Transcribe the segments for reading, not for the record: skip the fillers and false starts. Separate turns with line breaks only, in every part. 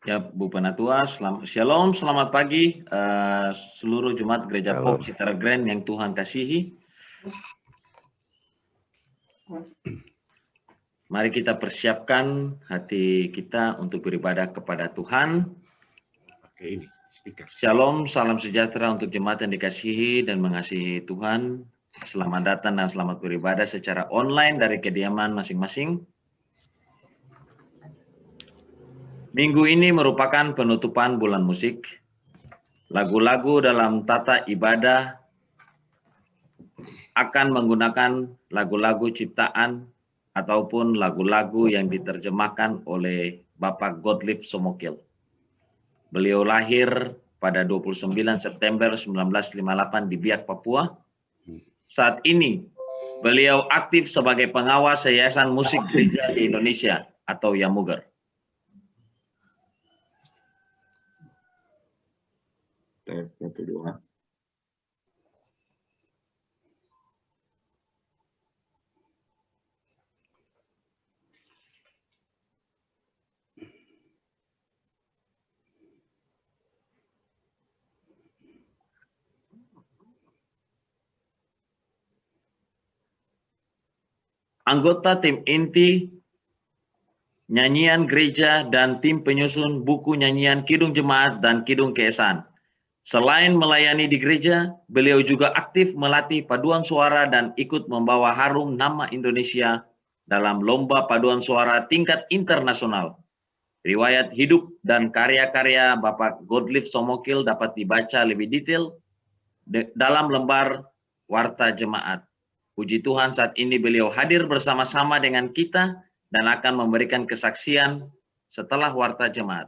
Ya, Bu Penatua, Shalom, selamat pagi seluruh jemaat Gereja
Shalom.
Pop Citara Grand yang Tuhan kasihi. Mari kita persiapkan hati kita untuk beribadah kepada Tuhan.
Oke, ini speaker.
Shalom, salam sejahtera untuk jemaat yang dikasihi dan mengasihi Tuhan. Selamat datang dan selamat beribadah secara online dari kediaman masing-masing. Minggu ini merupakan penutupan bulan musik. Lagu-lagu dalam tata ibadah akan menggunakan lagu-lagu ciptaan ataupun lagu-lagu yang diterjemahkan oleh Bapak Gottlieb Somokil. Beliau lahir pada 29 September 1958 di Biak, Papua. Saat ini, beliau aktif sebagai pengawas Yayasan Musik Gereja di Indonesia atau Yamuger.
Tes 1, 2.
Anggota tim inti, nyanyian gereja, dan tim penyusun buku nyanyian Kidung Jemaat dan Kidung Keesan. Selain melayani di gereja, beliau juga aktif melatih paduan suara dan ikut membawa harum nama Indonesia dalam lomba paduan suara tingkat internasional. Riwayat hidup dan karya-karya Bapak Gottlieb Somokil dapat dibaca lebih detail dalam lembar Warta Jemaat. Puji Tuhan, saat ini beliau hadir bersama-sama dengan kita dan akan memberikan kesaksian setelah Warta Jemaat.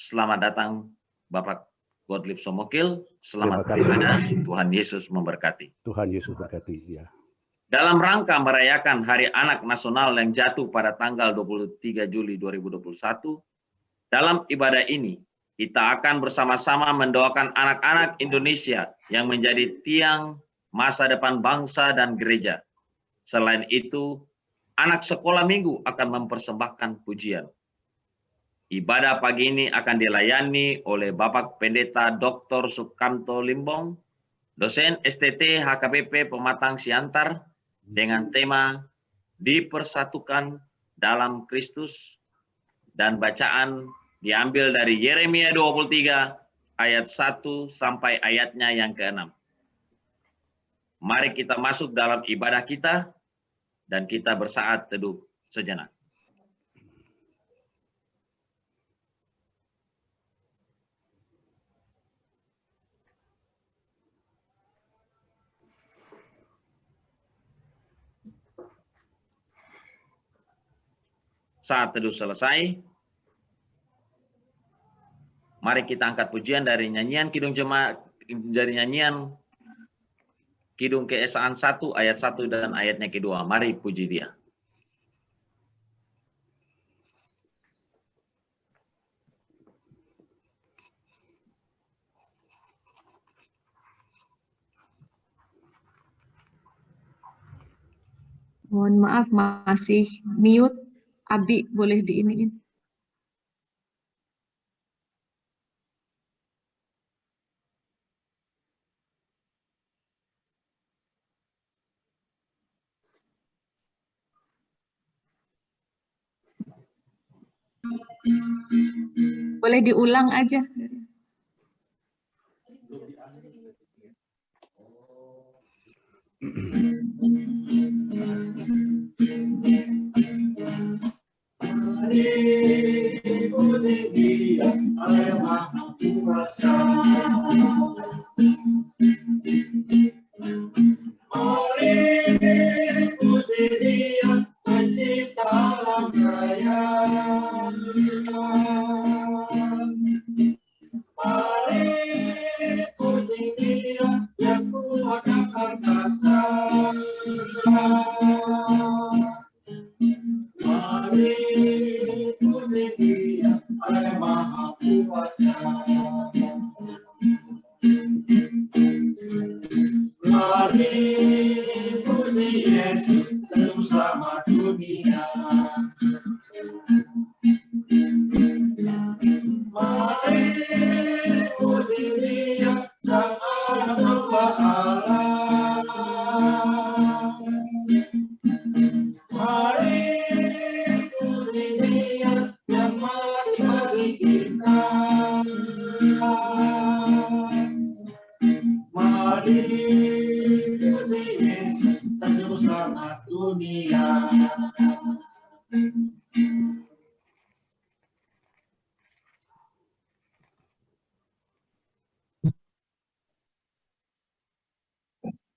Selamat datang Bapak Gottlieb Somokil, selamat beribadah. Tuhan Yesus memberkati.
Tuhan Yesus memberkati, ya.
Dalam rangka merayakan Hari Anak Nasional yang jatuh pada tanggal 23 Juli 2021, dalam ibadah ini kita akan bersama-sama mendoakan anak-anak Indonesia yang menjadi tiang masa depan bangsa dan gereja. Selain itu, anak sekolah minggu akan mempersembahkan pujian. Ibadah pagi ini akan dilayani oleh Bapak Pendeta Dr. Sukamto Limbong, dosen STT HKBP Pematang Siantar, dengan tema Dipersatukan dalam Kristus, dan bacaan diambil dari Yeremia 23 ayat 1 sampai ayatnya yang ke-6. Mari kita masuk dalam ibadah kita dan kita bersaat teduh sejenak. Saat teduh selesai, mari kita angkat pujian dari nyanyian Kidung Jemaat, dari nyanyian Kidung Keesaan 1 ayat 1 dan ayatnya kedua. Mari puji Dia.
Mohon maaf, masih mute. Abi, boleh diiniin? Boleh diulang aja.
Puji Dia, Allah Maha Kuasa. Mari puji Dia, Pencipta alam raya. Mari puji Dia, yang kuat dan perkasa. Mari puji Dia, Allah Maha Kuasa. Mari puji Yesus, Juru Selamat dunia.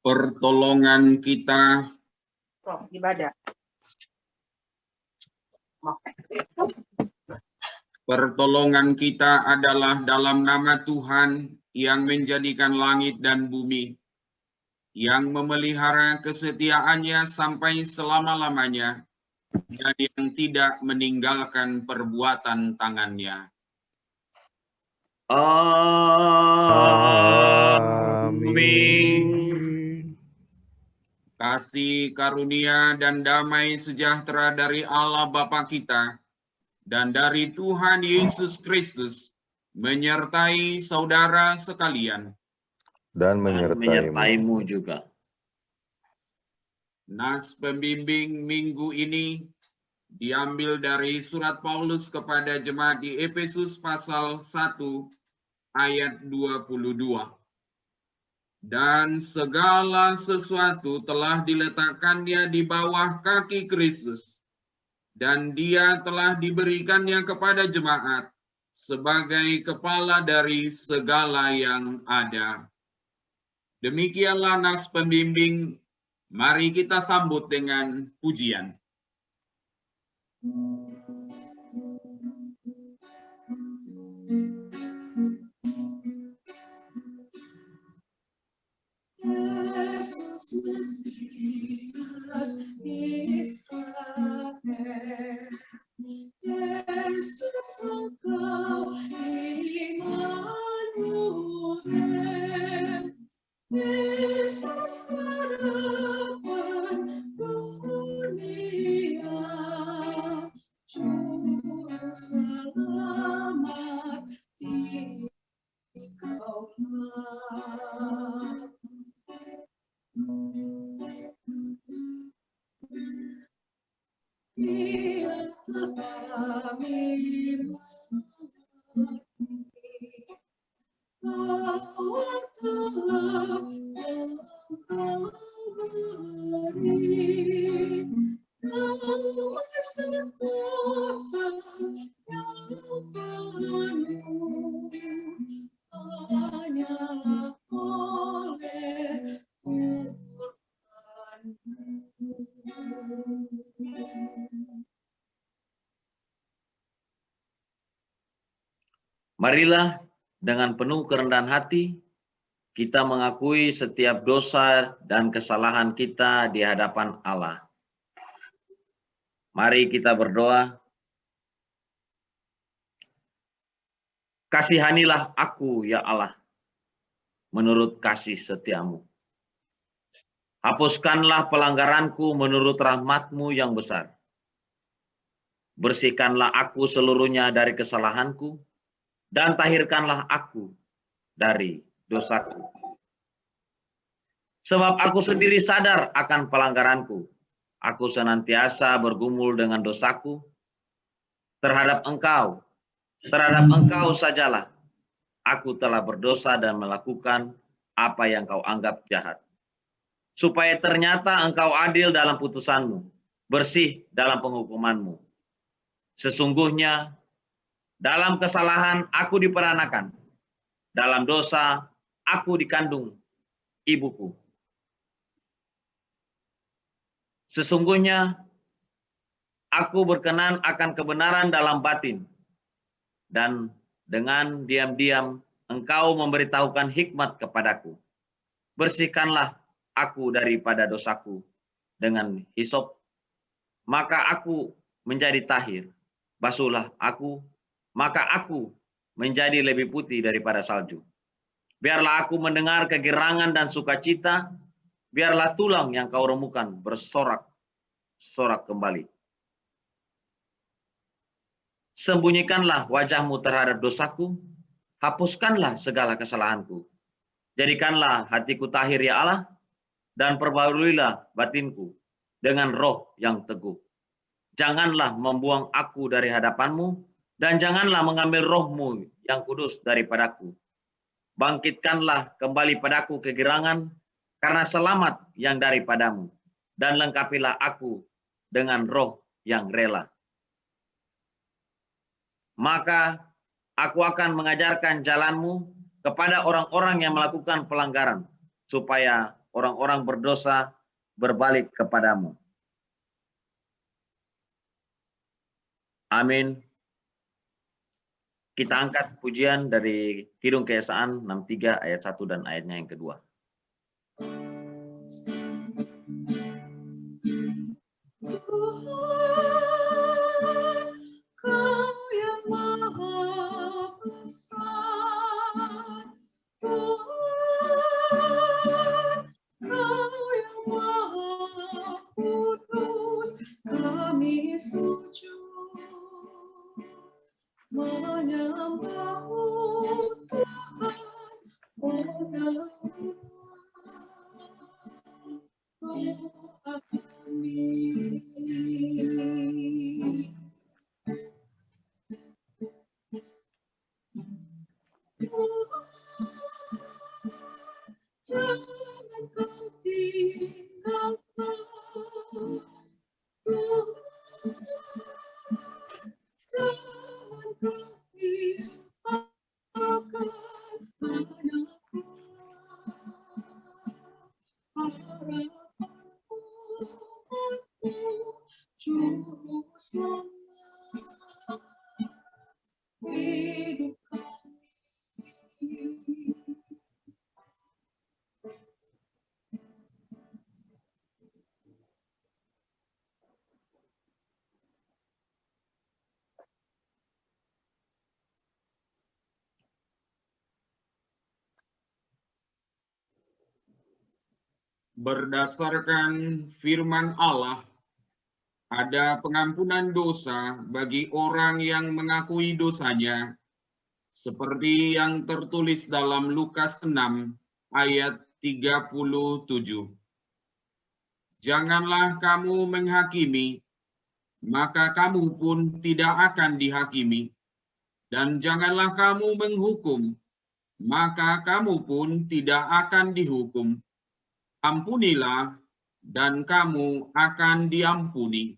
Pertolongan kita,
Prof, ibadah.
pertolongan kita adalah dalam nama Tuhan yang menjadikan langit dan bumi, yang memelihara kesetiaannya sampai selama-lamanya, dan yang tidak meninggalkan perbuatan tangannya.
Amin.
Kasih karunia dan damai sejahtera dari Allah Bapa kita dan dari Tuhan Yesus Kristus menyertai saudara sekalian.
Dan
Dan
menyertaimu.
menyertaimu juga.
Nas pembimbing minggu ini diambil dari surat Paulus kepada jemaat di Efesus pasal 1 ayat 22. Dan segala sesuatu telah diletakkannya di bawah kaki Kristus, dan dia telah diberikannya kepada jemaat sebagai kepala dari segala yang ada. Demikianlah nas pembimbing, mari kita sambut dengan pujian.
Yesus Mesias Israel, Yesus Engkau Immanuel, Yesus harapan dunia, Juru selamat Dikaulah. Biar kami mengerti bahwa telah Engkau beri damai sentosa yang penuh hanyalah oleh
Marilah dengan penuh kerendahan hati kita mengakui setiap dosa dan kesalahan kita di hadapan Allah. Mari kita berdoa. Kasihanilah aku, ya Allah, menurut kasih setiamu. Hapuskanlah pelanggaranku menurut rahmat-Mu yang besar. Bersihkanlah aku seluruhnya dari kesalahanku, dan tahirkanlah aku dari dosaku. Sebab aku sendiri sadar akan pelanggaranku. Aku senantiasa bergumul dengan dosaku. Terhadap Engkau sajalah aku telah berdosa dan melakukan apa yang Kau anggap jahat. Supaya ternyata Engkau adil dalam putusan-Mu, bersih dalam penghukuman-Mu. Sesungguhnya dalam kesalahan aku diperanakan, dalam dosa aku dikandung ibuku. Sesungguhnya aku berkenan akan kebenaran dalam batin, dan dengan diam-diam Engkau memberitahukan hikmat kepadaku. Bersihkanlah aku daripada dosaku dengan hisop, maka aku menjadi tahir. Basuhlah aku, maka aku menjadi lebih putih daripada salju. Biarlah aku mendengar kegirangan dan sukacita, biarlah tulang yang Kau remukan bersorak-sorak kembali. Sembunyikanlah wajah-Mu terhadap dosaku, hapuskanlah segala kesalahanku. Jadikanlah hatiku tahir, ya Allah, dan perbaharuilah batinku dengan roh yang teguh. Janganlah membuang aku dari hadapan-Mu, dan janganlah mengambil roh-Mu yang kudus daripadaku. Bangkitkanlah kembali padaku kegirangan karena selamat yang daripadamu, dan lengkapilah aku dengan roh yang rela. Maka aku akan mengajarkan jalan-Mu kepada orang-orang yang melakukan pelanggaran, supaya orang-orang berdosa berbalik kepadamu. Amin. Kita angkat pujian dari Kidung Keesaan 63 ayat 1 dan ayatnya yang kedua.
Kau yang maha besar, Tuhan, Kau yang maha kudus, kami sujud menyembah-Mu Tuhan, mengaku doa kami. Jangan Kau tinggalkan, Tuhan, jangan Kau tinggalkan anakku, harapanku, juru selamat hidup kami.
Berdasarkan firman Allah, ada pengampunan dosa bagi orang yang mengakui dosanya, seperti yang tertulis dalam Lukas 6 ayat 37. Janganlah kamu menghakimi, maka kamu pun tidak akan dihakimi. Dan janganlah kamu menghukum, maka kamu pun tidak akan dihukum. Ampunilah, dan kamu akan diampuni.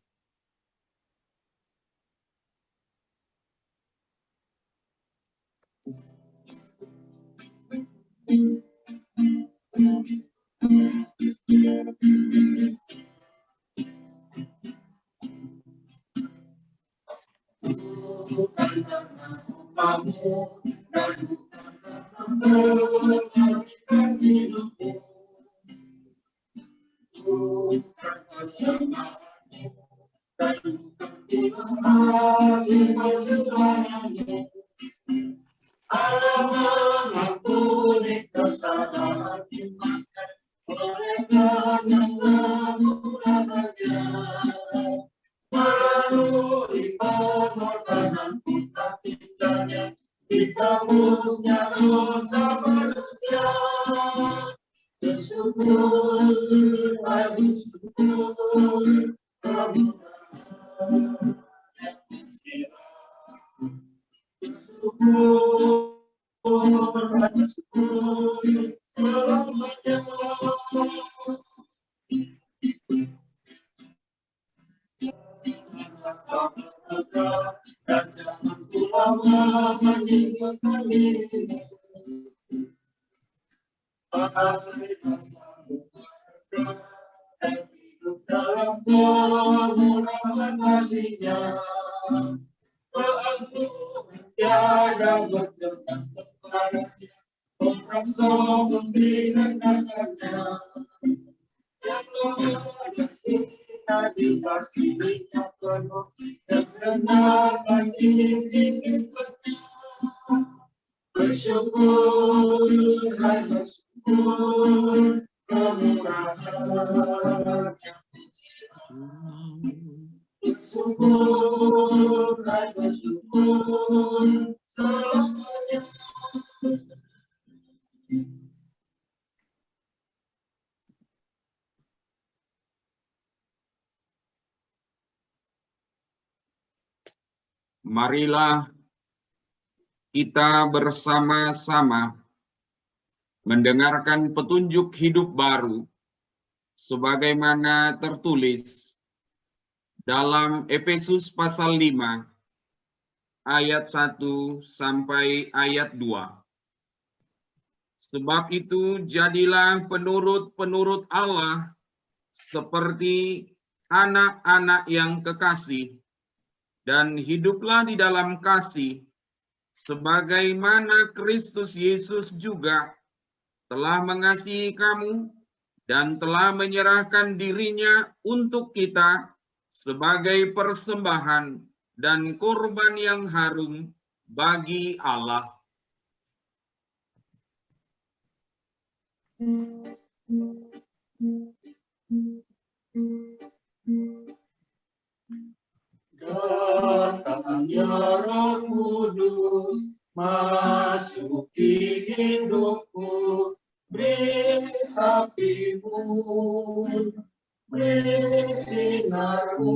Marilah kita bersama-sama mendengarkan petunjuk hidup baru sebagaimana tertulis dalam Efesus pasal 5 ayat 1 sampai ayat 2. Sebab itu jadilah penurut-penurut Allah seperti anak-anak yang kekasih, dan hiduplah di dalam kasih, sebagaimana Kristus Yesus juga telah mengasihi kamu dan telah menyerahkan dirinya untuk kita sebagai persembahan dan korban yang harum bagi Allah.
Datangnya Roh Kudus, masuki hidupku, beri apimu, beri sinarmu.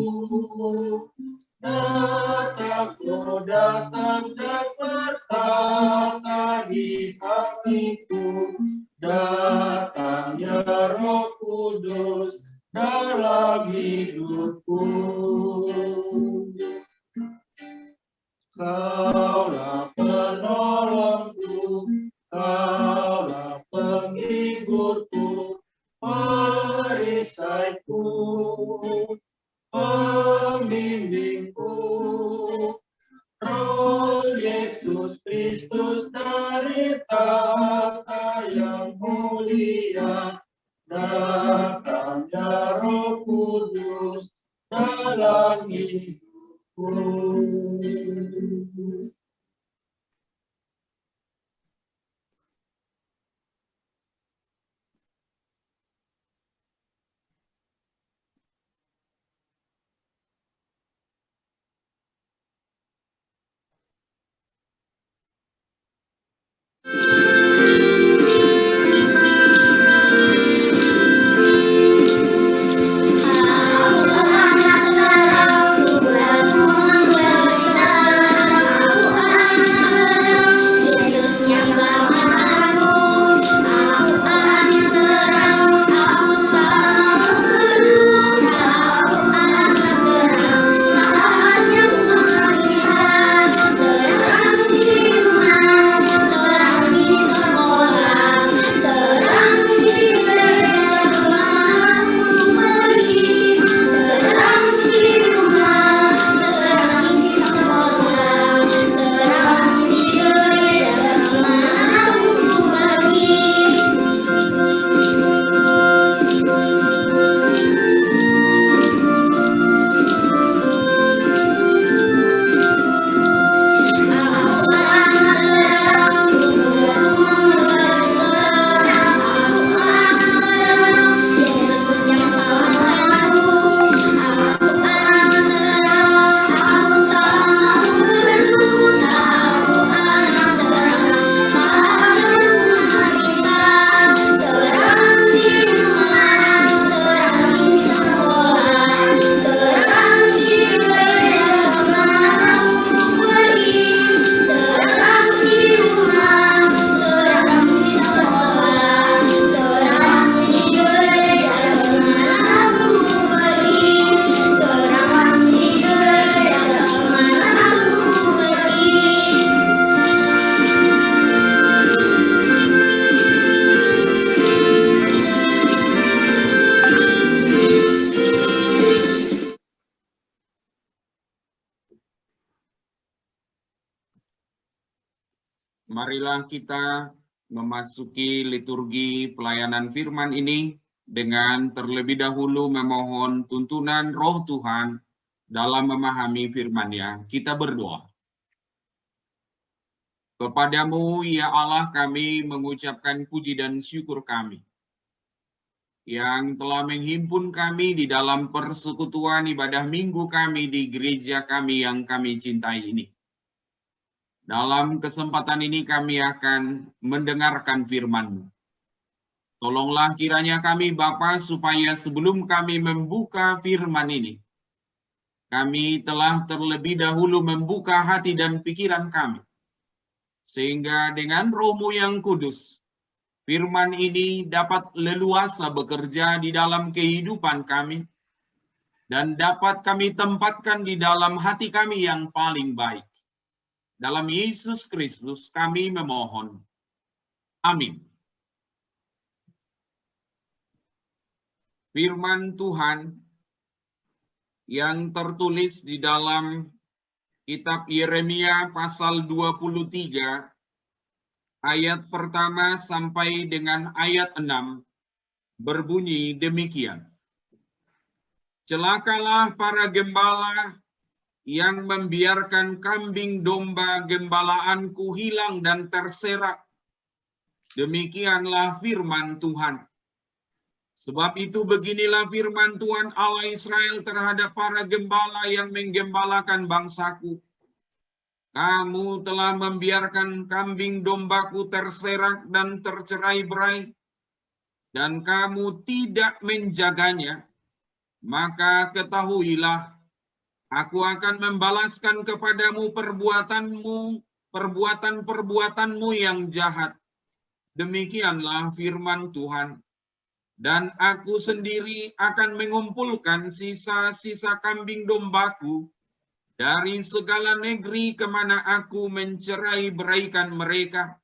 Datang dan berkata di hatiku, datangnya Roh Kudus dalam hidupku. Kaulah penolongku, kaulah penghiburku, perisaiku, pembimbingku. Roh Yesus Kristus dari tahta yang mulia, datangnya Roh Kudus dalam hidupku.
Marilah kita memasuki liturgi pelayanan firman ini dengan terlebih dahulu memohon tuntunan Roh Tuhan dalam memahami firman-Nya. Kita berdoa. Kepadamu, ya Allah, kami mengucapkan puji dan syukur kami yang telah menghimpun kami di dalam persekutuan ibadah minggu kami di gereja kami yang kami cintai ini. Dalam kesempatan ini kami akan mendengarkan firman-Mu. Tolonglah kiranya kami Bapa, supaya sebelum kami membuka firman ini, kami telah terlebih dahulu membuka hati dan pikiran kami. Sehingga dengan Roh-Mu yang kudus, firman ini dapat leluasa bekerja di dalam kehidupan kami, dan dapat kami tempatkan di dalam hati kami yang paling baik. Dalam Yesus Kristus kami memohon. Amin. firman Tuhan yang tertulis di dalam kitab Yeremia pasal 23 ayat pertama sampai dengan ayat 6 berbunyi demikian. Celakalah para gembala yang membiarkan kambing domba gembalaanku hilang dan terserak. Demikianlah firman Tuhan. Sebab itu beginilah firman Tuhan Allah Israel terhadap para gembala yang menggembalakan bangsaku. Kamu telah membiarkan kambing dombaku terserak dan tercerai-berai, dan kamu tidak menjaganya. Maka ketahuilah, aku akan membalaskan kepadamu perbuatan-perbuatanmu yang jahat. Demikianlah firman Tuhan. Dan aku sendiri akan mengumpulkan sisa-sisa kambing dombaku dari segala negeri kemana aku mencerai-beraikan mereka.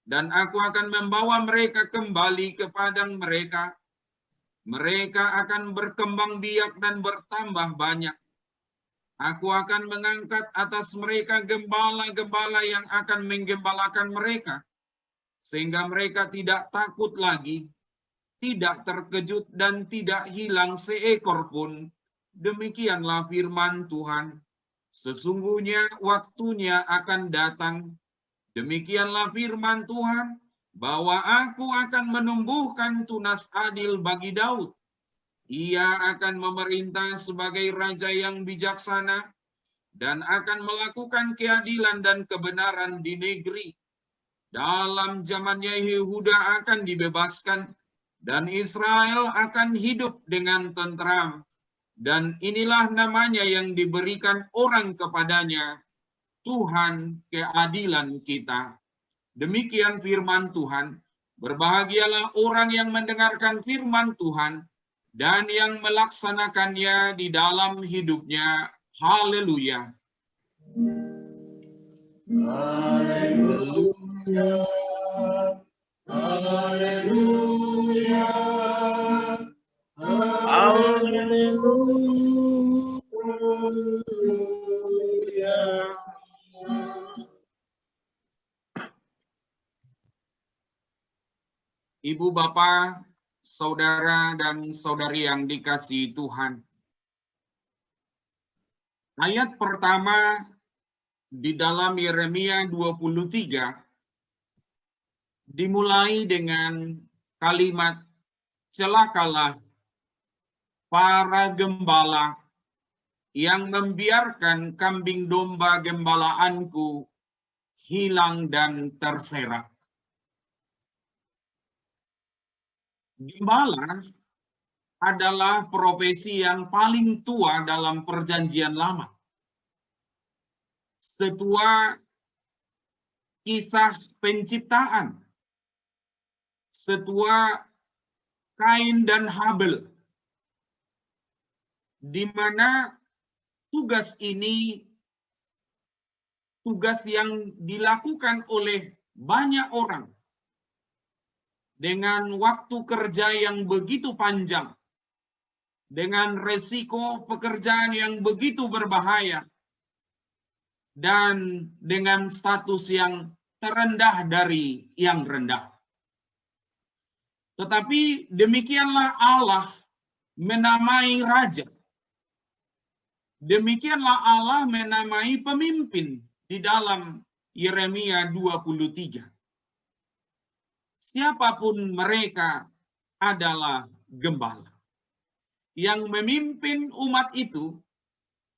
Dan aku akan membawa mereka kembali ke padang mereka. Mereka akan berkembang biak dan bertambah banyak. Aku akan mengangkat atas mereka gembala-gembala yang akan menggembalakan mereka, sehingga mereka tidak takut lagi, tidak terkejut dan tidak hilang seekor pun. Demikianlah firman Tuhan. Sesungguhnya waktunya akan datang. Demikianlah firman Tuhan, bahwa aku akan menumbuhkan tunas adil bagi Daud. Ia akan memerintah sebagai raja yang bijaksana dan akan melakukan keadilan dan kebenaran di negeri. Dalam zamannya Yehuda akan dibebaskan dan Israel akan hidup dengan tentram. Dan inilah namanya yang diberikan orang kepadanya, Tuhan keadilan kita. Demikian firman Tuhan. Berbahagialah orang yang mendengarkan firman Tuhan dan yang melaksanakannya di dalam hidupnya. Haleluya.
Haleluya. Haleluya. Haleluya.
Ibu, Bapak, saudara, dan saudari yang dikasihi Tuhan. Ayat pertama di dalam Yeremia 23 dimulai dengan kalimat, celakalah para gembala yang membiarkan kambing domba gembalaanku hilang dan terserak. Gembala adalah profesi yang paling tua dalam Perjanjian Lama. Setua kisah penciptaan, setua Kain dan Habel, di mana tugas ini tugas yang dilakukan oleh banyak orang dengan waktu kerja yang begitu panjang, dengan resiko pekerjaan yang begitu berbahaya, dan dengan status yang terendah dari yang rendah. Tetapi demikianlah Allah menamai raja. Demikianlah Allah menamai pemimpin di dalam Yeremia 23. Siapapun mereka adalah gembala yang memimpin umat itu,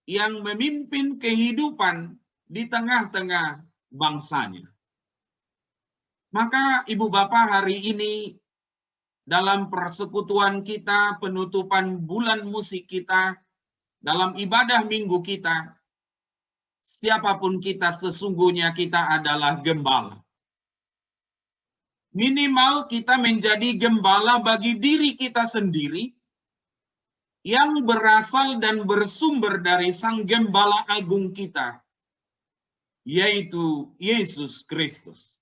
yang memimpin kehidupan di tengah-tengah bangsanya. Maka Ibu Bapak, hari ini dalam persekutuan kita, penutupan bulan musik kita, dalam ibadah minggu kita, siapapun kita, sesungguhnya kita adalah gembala. Minimal kita menjadi gembala bagi diri kita sendiri yang berasal dan bersumber dari Sang Gembala Agung kita, yaitu Yesus Kristus.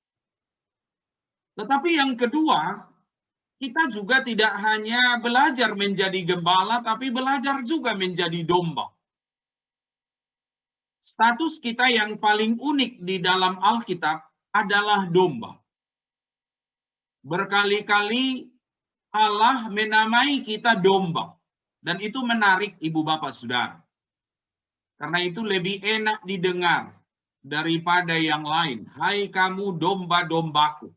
Tetapi yang kedua, kita juga tidak hanya belajar menjadi gembala, tapi belajar juga menjadi domba. Status kita yang paling unik di dalam Alkitab adalah domba. Berkali-kali Allah menamai kita domba. Dan itu menarik Ibu Bapak Saudara. Karena itu lebih enak didengar daripada yang lain. Hai kamu domba-dombaku.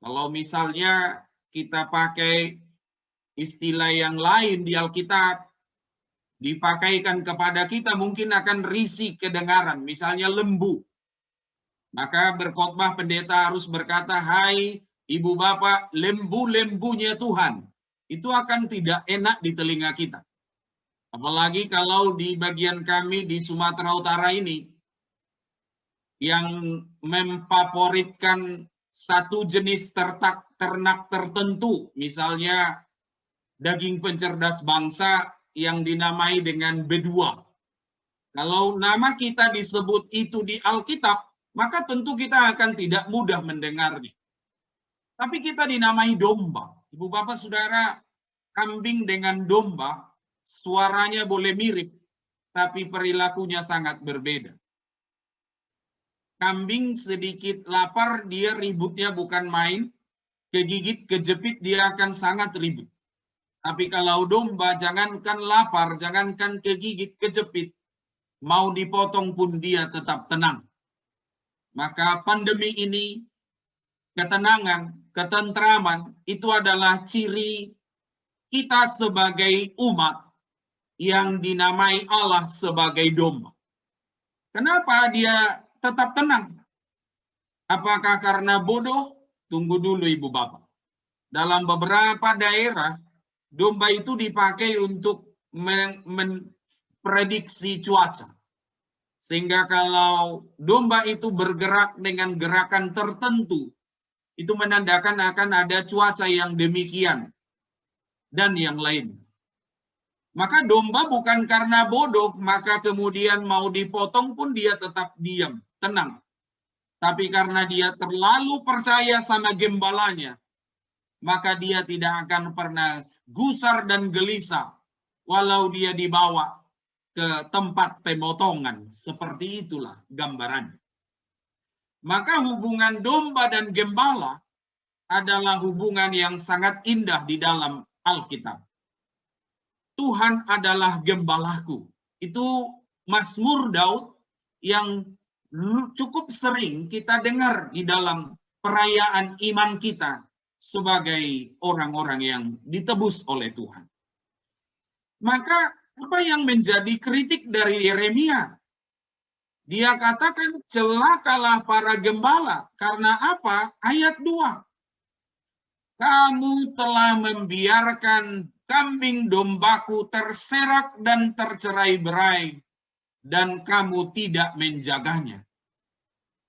Kalau misalnya kita pakai istilah yang lain di Alkitab, dipakaikan kepada kita mungkin akan risih kedengaran. Misalnya lembu. Maka berkhotbah pendeta harus berkata, hai ibu bapak, lembu-lembunya Tuhan. Itu akan tidak enak di telinga kita. Apalagi kalau di bagian kami di Sumatera Utara ini, yang memfavoritkan satu jenis ternak tertentu, misalnya daging pencerdas bangsa yang dinamai dengan bedua. Kalau nama kita disebut itu di Alkitab, maka tentu kita akan tidak mudah mendengarnya. Tapi kita dinamai domba. Ibu bapak saudara, kambing dengan domba, suaranya boleh mirip, tapi perilakunya sangat berbeda. Kambing sedikit lapar, dia ributnya bukan main. Kegigit, kejepit, dia akan sangat ribut. Tapi kalau domba, jangankan lapar, jangankan kegigit, kejepit, mau dipotong pun dia tetap tenang. Maka pandemi ini, ketenangan, ketentraman, itu adalah ciri kita sebagai umat yang dinamai Allah sebagai domba. Kenapa dia tetap tenang? Apakah karena bodoh? Tunggu dulu Ibu Bapak. Dalam beberapa daerah, domba itu dipakai untuk memprediksi cuaca. Sehingga kalau domba itu bergerak dengan gerakan tertentu, itu menandakan akan ada cuaca yang demikian dan yang lain. Maka domba bukan karena bodoh, maka kemudian mau dipotong pun dia tetap diam, tenang. Tapi karena dia terlalu percaya sama gembalanya, maka dia tidak akan pernah gusar dan gelisah walau dia dibawa ke tempat pemotongan. Seperti itulah gambarannya. Maka hubungan domba dan gembala adalah hubungan yang sangat indah di dalam Alkitab. Tuhan adalah gembalaku. Itu Mazmur Daud yang cukup sering kita dengar di dalam perayaan iman kita sebagai orang-orang yang ditebus oleh Tuhan. Maka apa yang menjadi kritik dari Yeremia? Dia katakan celakalah para gembala. Karena apa? Ayat 2. Kamu telah membiarkan kambing dombaku terserak dan tercerai-berai, dan kamu tidak menjaganya.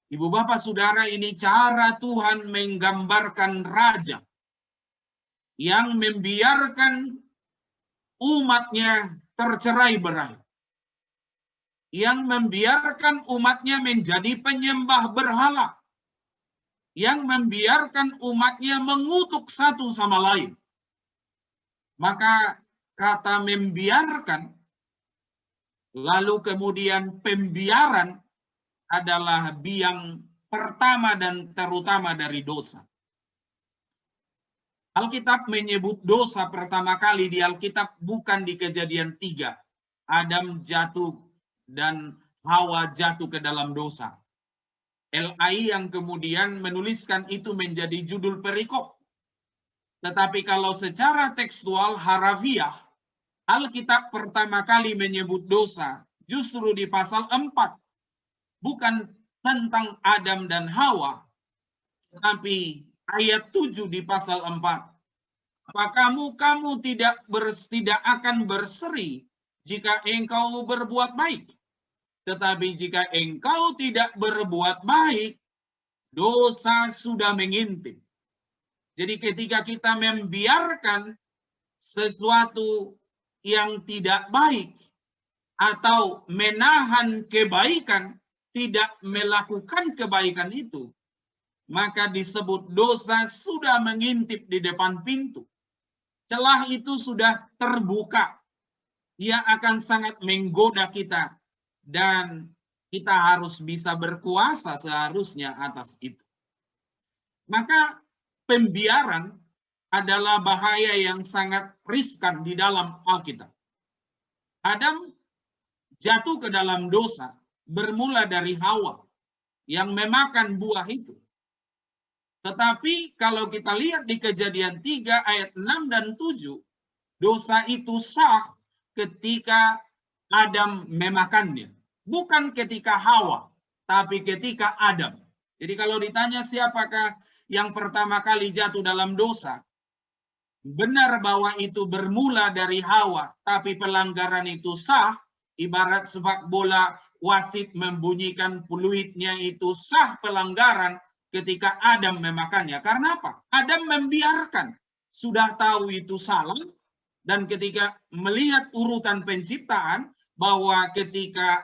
Ibu bapak saudara, ini cara Tuhan menggambarkan raja yang membiarkan umatnya tercerai-berai, yang membiarkan umatnya menjadi penyembah berhala, yang membiarkan umatnya mengutuk satu sama lain. Maka kata membiarkan, lalu kemudian pembiaran adalah biang pertama dan terutama dari dosa. Alkitab menyebut dosa pertama kali di Alkitab bukan di Kejadian 3. Adam jatuh dan Hawa jatuh ke dalam dosa. LAI yang kemudian menuliskan itu menjadi judul perikop. Tetapi kalau secara tekstual harafiah, Alkitab pertama kali menyebut dosa justru di pasal 4. Bukan tentang Adam dan Hawa, tetapi ayat 7 di pasal 4. Apa kamu tidak akan berseri jika engkau berbuat baik. Tetapi jika engkau tidak berbuat baik, dosa sudah mengintip. Jadi ketika kita membiarkan sesuatu yang tidak baik atau menahan kebaikan, tidak melakukan kebaikan itu, maka disebut dosa sudah mengintip di depan pintu. Celah itu sudah terbuka. Ia akan sangat menggoda kita dan kita harus bisa berkuasa seharusnya atas itu. Maka pembiaran adalah bahaya yang sangat riskan di dalam Alkitab. Adam jatuh ke dalam dosa bermula dari Hawa yang memakan buah itu. Tetapi kalau kita lihat di Kejadian 3 ayat 6 dan 7, dosa itu sah ketika Adam memakannya. Bukan ketika Hawa, tapi ketika Adam. Jadi kalau ditanya siapakah yang pertama kali jatuh dalam dosa, benar bahwa itu bermula dari Hawa, tapi pelanggaran itu sah, ibarat sepak bola wasit membunyikan peluitnya itu sah pelanggaran ketika Adam memakannya. Karena apa? Adam membiarkan, sudah tahu itu salah, dan ketika melihat urutan penciptaan, bahwa ketika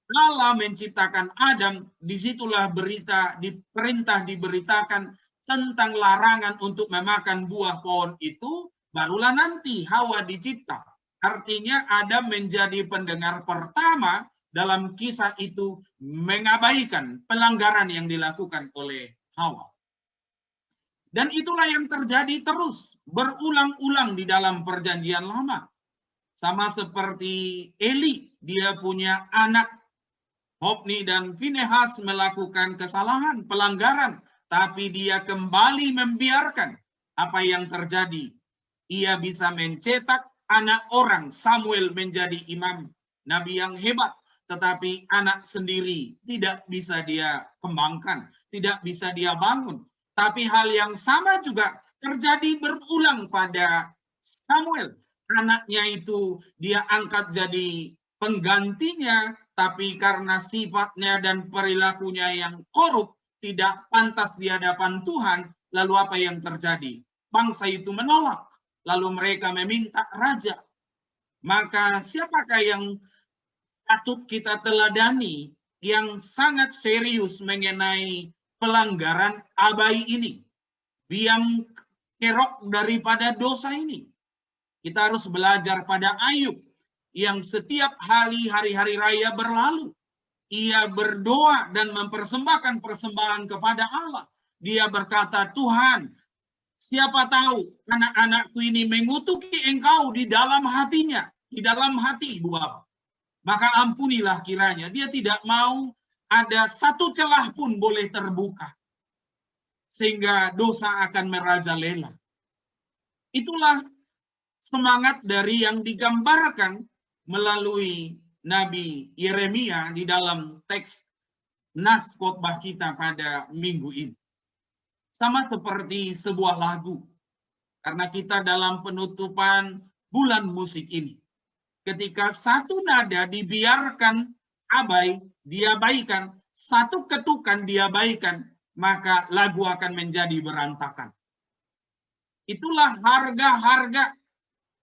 Allah menciptakan Adam, disitulah perintah diberitakan tentang larangan untuk memakan buah pohon itu, barulah nanti Hawa dicipta. Artinya Adam menjadi pendengar pertama dalam kisah itu mengabaikan pelanggaran yang dilakukan oleh Hawa. Dan itulah yang terjadi terus, berulang-ulang di dalam Perjanjian Lama. Sama seperti Eli, dia punya anak Hofni dan Finehas melakukan kesalahan, pelanggaran, tapi dia kembali membiarkan apa yang terjadi. Ia bisa mencetak anak orang, Samuel menjadi imam, nabi yang hebat, tetapi anak sendiri tidak bisa dia kembangkan, tidak bisa dia bangun. Tapi hal yang sama juga terjadi berulang pada Samuel. Anaknya itu dia angkat jadi penggantinya, tapi karena sifatnya dan perilakunya yang korup, tidak pantas di hadapan Tuhan, lalu apa yang terjadi? Bangsa itu menolak, lalu mereka meminta raja. Maka siapakah yang patut kita teladani yang sangat serius mengenai pelanggaran abai ini? Biang kerok daripada dosa ini. Kita harus belajar pada Ayub, yang setiap hari raya berlalu, ia berdoa dan mempersembahkan persembahan kepada Allah. Dia berkata, Tuhan, siapa tahu anak-anakku ini mengutuki Engkau di dalam hatinya, di dalam hati Ibu Bapak. Maka ampunilah kiranya. Dia tidak mau ada satu celah pun boleh terbuka, sehingga dosa akan merajalela. Itulah semangat dari yang digambarkan melalui Nabi Yeremia di dalam teks nas khotbah kita pada minggu ini. Sama seperti sebuah lagu, karena kita dalam penutupan bulan musik ini. Ketika satu nada dibiarkan abai, diabaikan, satu ketukan diabaikan, maka lagu akan menjadi berantakan. Itulah harga-harga.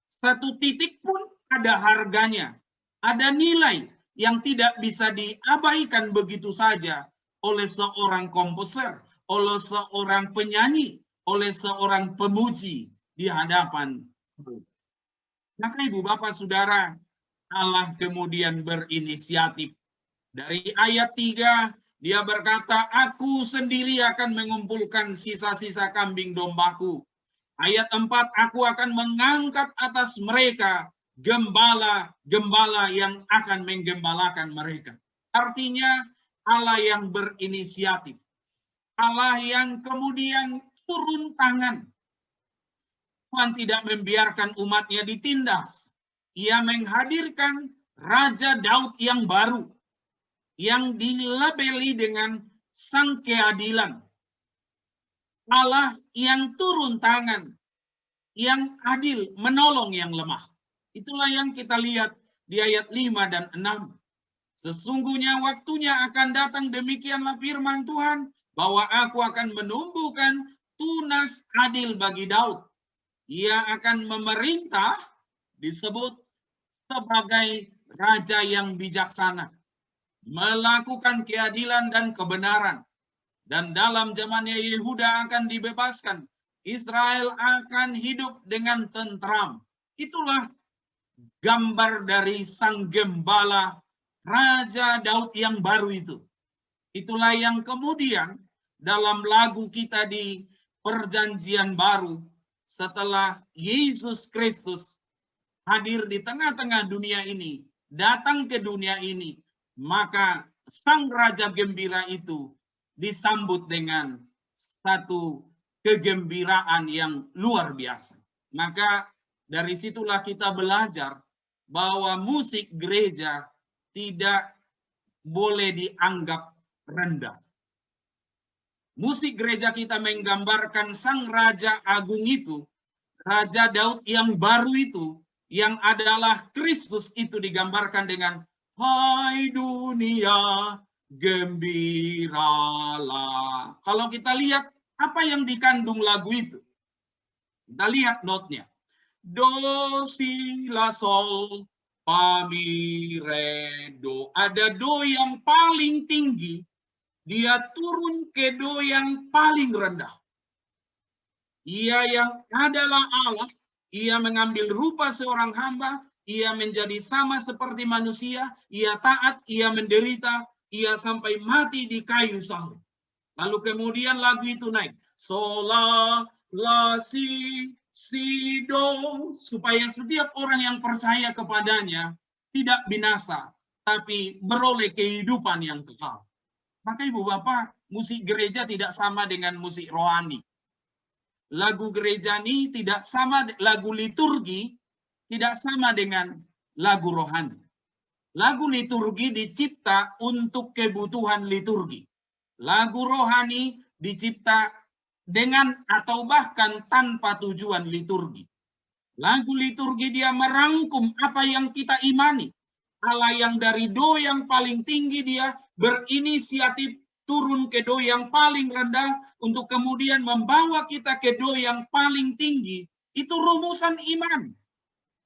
Satu titik pun ada harganya, ada nilai yang tidak bisa diabaikan begitu saja oleh seorang komposer, oleh seorang penyanyi, oleh seorang pemuji di hadapan Tuhan. Maka Ibu Bapak Saudara, Allah kemudian berinisiatif. Dari ayat 3, dia berkata, aku sendiri akan mengumpulkan sisa-sisa kambing dombaku. Ayat 4, aku akan mengangkat atas mereka gembala-gembala yang akan menggembalakan mereka. Artinya Allah yang berinisiatif. Allah yang kemudian turun tangan. Tuhan tidak membiarkan umatnya ditindas. Ia menghadirkan Raja Daud yang baru, yang dilabeli dengan Sang Keadilan. Allah yang turun tangan, yang adil, menolong yang lemah. Itulah yang kita lihat di ayat 5 dan 6. Sesungguhnya waktunya akan datang, demikianlah firman Tuhan, bahwa aku akan menumbuhkan tunas adil bagi Daud. Ia akan memerintah, disebut sebagai raja yang bijaksana, melakukan keadilan dan kebenaran, Dan dalam zamannya Yehuda akan dibebaskan. Israel akan hidup dengan tentram. Itulah gambar dari sang gembala Raja Daud yang baru itu. Itulah yang kemudian dalam lagu kita di Perjanjian Baru, setelah Yesus Kristus hadir di tengah-tengah dunia ini, datang ke dunia ini, maka sang Raja Gembira itu disambut dengan satu kegembiraan yang luar biasa. Maka dari situlah kita belajar bahwa musik gereja tidak boleh dianggap rendah. Musik gereja kita menggambarkan sang Raja Agung itu, Raja Daud yang baru itu, yang adalah Kristus itu digambarkan dengan hai dunia gembiralah. Kalau kita lihat apa yang dikandung lagu itu, kita lihat notnya. Do, si, la, sol, fa, mi, re, do. Ada do yang paling tinggi, dia turun ke do yang paling rendah. Ia yang adalah Allah, ia mengambil rupa seorang hamba, ia menjadi sama seperti manusia, ia taat, ia menderita, ia sampai mati di kayu salib. Lalu kemudian lagu itu naik. Sola, la, si, do, supaya setiap orang yang percaya kepadanya tidak binasa, tapi beroleh kehidupan yang kekal. Maka Ibu Bapak, musik gereja tidak sama dengan musik rohani. Lagu gereja ini tidak sama, lagu liturgi tidak sama dengan lagu rohani. Lagu liturgi dicipta untuk kebutuhan liturgi. Lagu rohani dicipta dengan atau bahkan tanpa tujuan liturgi. Lagu liturgi dia merangkum apa yang kita imani. Allah yang dari do yang paling tinggi dia berinisiatif turun ke do yang paling rendah untuk kemudian membawa kita ke do yang paling tinggi. Itu rumusan iman.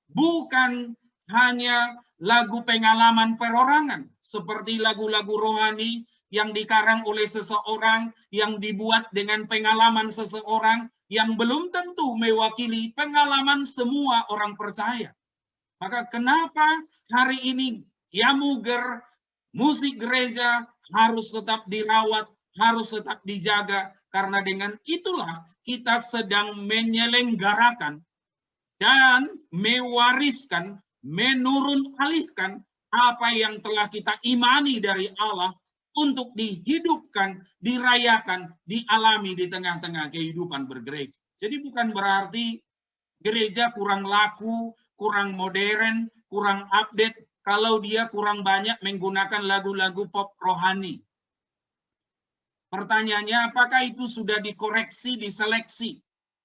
Bukan hanya lagu pengalaman perorangan seperti lagu-lagu rohani yang dikarang oleh seseorang, yang dibuat dengan pengalaman seseorang, yang belum tentu mewakili pengalaman semua orang percaya. Maka kenapa hari ini Yamuger, musik gereja harus tetap dirawat, harus tetap dijaga, karena dengan itulah kita sedang menyelenggarakan dan mewariskan, menurun alihkan apa yang telah kita imani dari Allah untuk dihidupkan, dirayakan, dialami di tengah-tengah kehidupan bergereja. Jadi bukan berarti gereja kurang laku, kurang modern, kurang update, kalau dia kurang banyak menggunakan lagu-lagu pop rohani. Pertanyaannya, apakah itu sudah dikoreksi, diseleksi?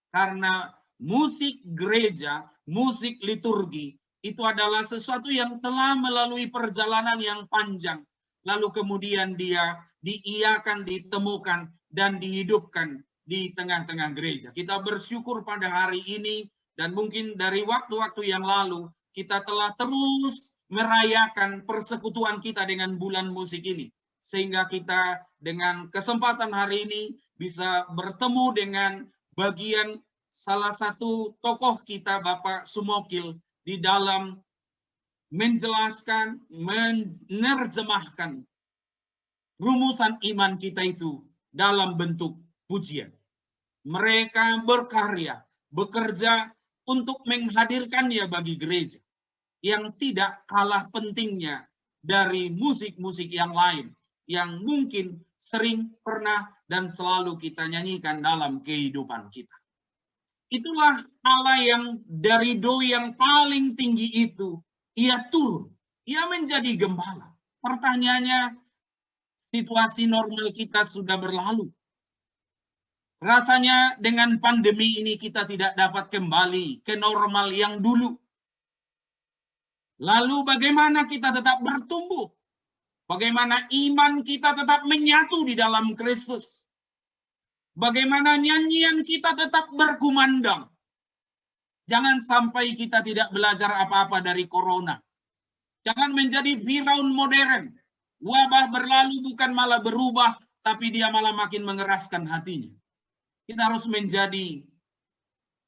Karena musik gereja, musik liturgi, itu adalah sesuatu yang telah melalui perjalanan yang panjang. Lalu kemudian dia diiakan, ditemukan, dan dihidupkan di tengah-tengah gereja. Kita bersyukur pada hari ini, dan mungkin dari waktu-waktu yang lalu, kita telah terus merayakan persekutuan kita dengan bulan musik ini. Sehingga kita dengan kesempatan hari ini bisa bertemu dengan bagian salah satu tokoh kita, Bapak Sumokil, di dalam menjelaskan, menerjemahkan rumusan iman kita itu dalam bentuk pujian. Mereka berkarya, bekerja untuk menghadirkannya bagi gereja yang tidak kalah pentingnya dari musik-musik yang lain yang mungkin sering, pernah, dan selalu kita nyanyikan dalam kehidupan kita. Itulah Allah yang dari do yang paling tinggi itu, ia turun, ia menjadi gembala. Pertanyaannya, situasi normal kita sudah berlalu. Rasanya dengan pandemi ini kita tidak dapat kembali ke normal yang dulu. Lalu bagaimana kita tetap bertumbuh? Bagaimana iman kita tetap menyatu di dalam Kristus? Bagaimana nyanyian kita tetap berkumandang? Jangan sampai kita tidak belajar apa-apa dari corona. Jangan menjadi Firaun modern. Wabah berlalu bukan malah berubah tapi dia malah makin mengeraskan hatinya. Kita harus menjadi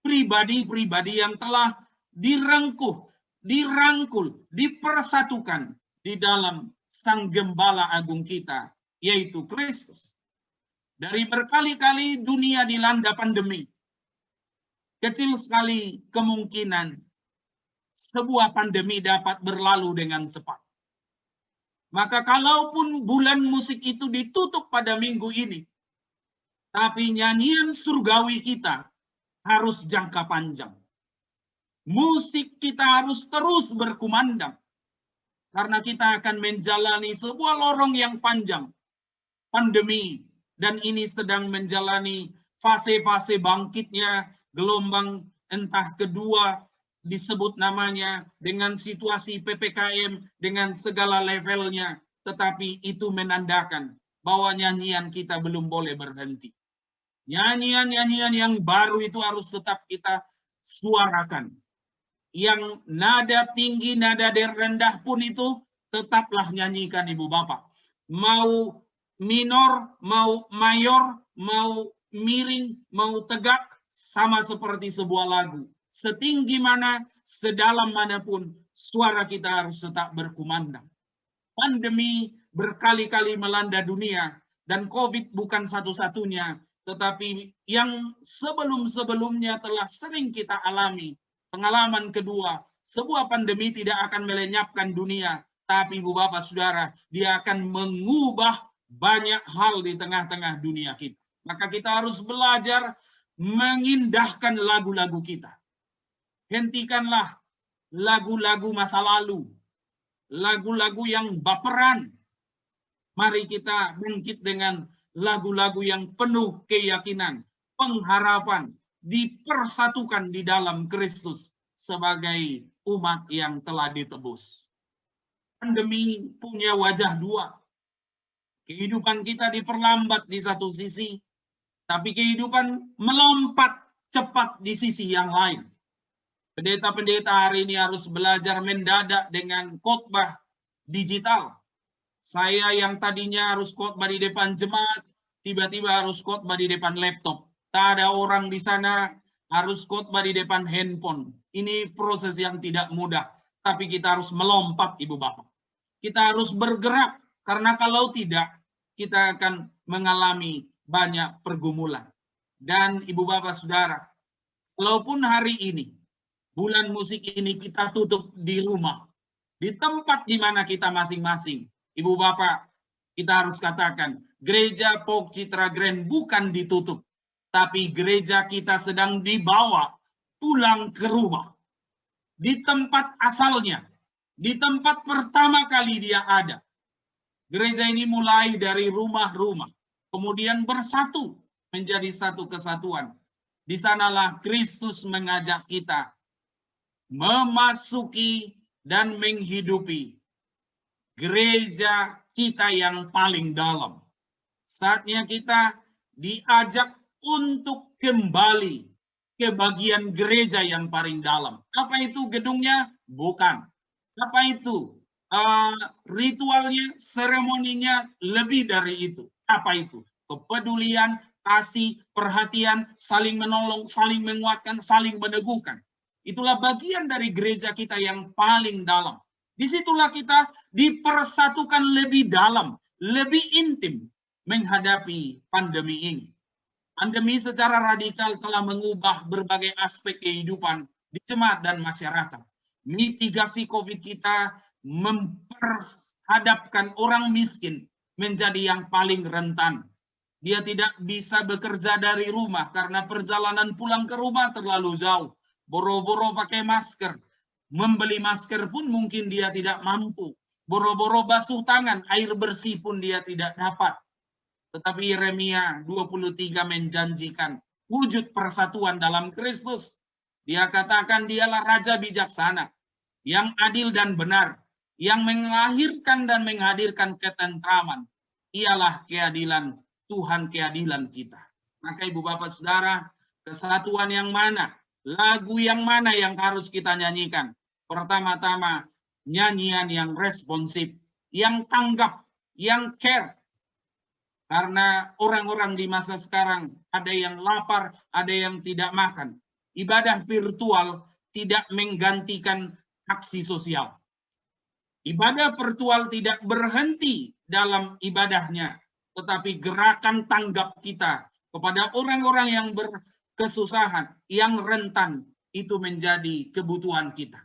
pribadi-pribadi yang telah dirangkul, dipersatukan di dalam Sang Gembala Agung kita, yaitu Kristus. Dari berkali-kali dunia dilanda pandemi, kecil sekali kemungkinan sebuah pandemi dapat berlalu dengan cepat. Maka kalaupun bulan musik itu ditutup pada minggu ini, tapi nyanyian surgawi kita harus jangka panjang. Musik kita harus terus berkumandang. Karena kita akan menjalani sebuah lorong yang panjang. Pandemi. Dan ini sedang menjalani fase-fase bangkitnya gelombang entah kedua disebut namanya dengan situasi PPKM dengan segala levelnya. Tetapi itu menandakan bahwa nyanyian kita belum boleh berhenti. Nyanyian-nyanyian yang baru itu harus tetap kita suarakan. Yang nada tinggi, nada rendah pun itu tetaplah nyanyikan Ibu Bapak. Mau minor, mau mayor, mau miring, mau tegak, sama seperti sebuah lagu. Setinggi mana, sedalam manapun, suara kita harus tetap berkumandang. Pandemi berkali-kali melanda dunia, dan COVID bukan satu-satunya, tetapi yang sebelum-sebelumnya telah sering kita alami. Pengalaman kedua, sebuah pandemi tidak akan melenyapkan dunia, tapi Ibu Bapak Saudara, dia akan mengubah banyak hal di tengah-tengah dunia kita. Maka kita harus belajar mengindahkan lagu-lagu kita. Hentikanlah lagu-lagu masa lalu, lagu-lagu yang baperan. Mari kita bangkit dengan lagu-lagu yang penuh keyakinan, pengharapan, dipersatukan di dalam Kristus sebagai umat yang telah ditebus. Pandemi punya wajah dua. Kehidupan kita diperlambat di satu sisi, tapi kehidupan melompat cepat di sisi yang lain. Pendeta-pendeta hari ini harus belajar mendadak dengan khotbah digital. Saya yang tadinya harus khotbah di depan jemaat, tiba-tiba harus khotbah di depan laptop. Tak ada orang di sana, harus khotbah di depan handphone. Ini proses yang tidak mudah, tapi kita harus melompat, Ibu Bapak. Kita harus bergerak, karena kalau tidak, kita akan mengalami banyak pergumulan. Dan Ibu Bapak Saudara, walaupun hari ini, bulan musik ini kita tutup di rumah, di tempat di mana kita masing-masing. Ibu Bapak, kita harus katakan, gereja Pok Citra Grand bukan ditutup, tapi gereja kita sedang dibawa pulang ke rumah. Di tempat asalnya, di tempat pertama kali dia ada. Gereja ini mulai dari rumah-rumah, kemudian bersatu menjadi satu kesatuan. Di sanalah Kristus mengajak kita memasuki dan menghidupi gereja kita yang paling dalam. Saatnya kita diajak untuk kembali ke bagian gereja yang paling dalam. Apa itu gedungnya? Bukan. Apa itu? Ritualnya, seremoninya lebih dari itu. Apa itu? Kepedulian, kasih, perhatian, saling menolong, saling menguatkan, saling meneguhkan. Itulah bagian dari gereja kita yang paling dalam. Disitulah kita dipersatukan lebih dalam, lebih intim menghadapi pandemi ini. Pandemi secara radikal telah mengubah berbagai aspek kehidupan di jemaat dan masyarakat. Mitigasi COVID kita memperhadapkan orang miskin menjadi yang paling rentan. Dia tidak bisa bekerja dari rumah karena perjalanan pulang ke rumah terlalu jauh. Boro-boro pakai masker. Membeli masker pun mungkin dia tidak mampu. Boro-boro basuh tangan, air bersih pun dia tidak dapat. Tetapi Yeremia 23 menjanjikan wujud persatuan dalam Kristus. Dia katakan dialah Raja bijaksana, yang adil dan benar, yang melahirkan dan menghadirkan ketentraman. Ialah keadilan Tuhan, keadilan kita. Maka Ibu Bapak Saudara, kesatuan yang mana? Lagu yang mana yang harus kita nyanyikan? Pertama-tama, nyanyian yang responsif, yang tanggap, yang care. Karena orang-orang di masa sekarang ada yang lapar, ada yang tidak makan. Ibadah virtual tidak menggantikan aksi sosial. Ibadah virtual tidak berhenti dalam ibadahnya, tetapi gerakan tanggap kita kepada orang-orang yang berkesusahan, yang rentan, itu menjadi kebutuhan kita.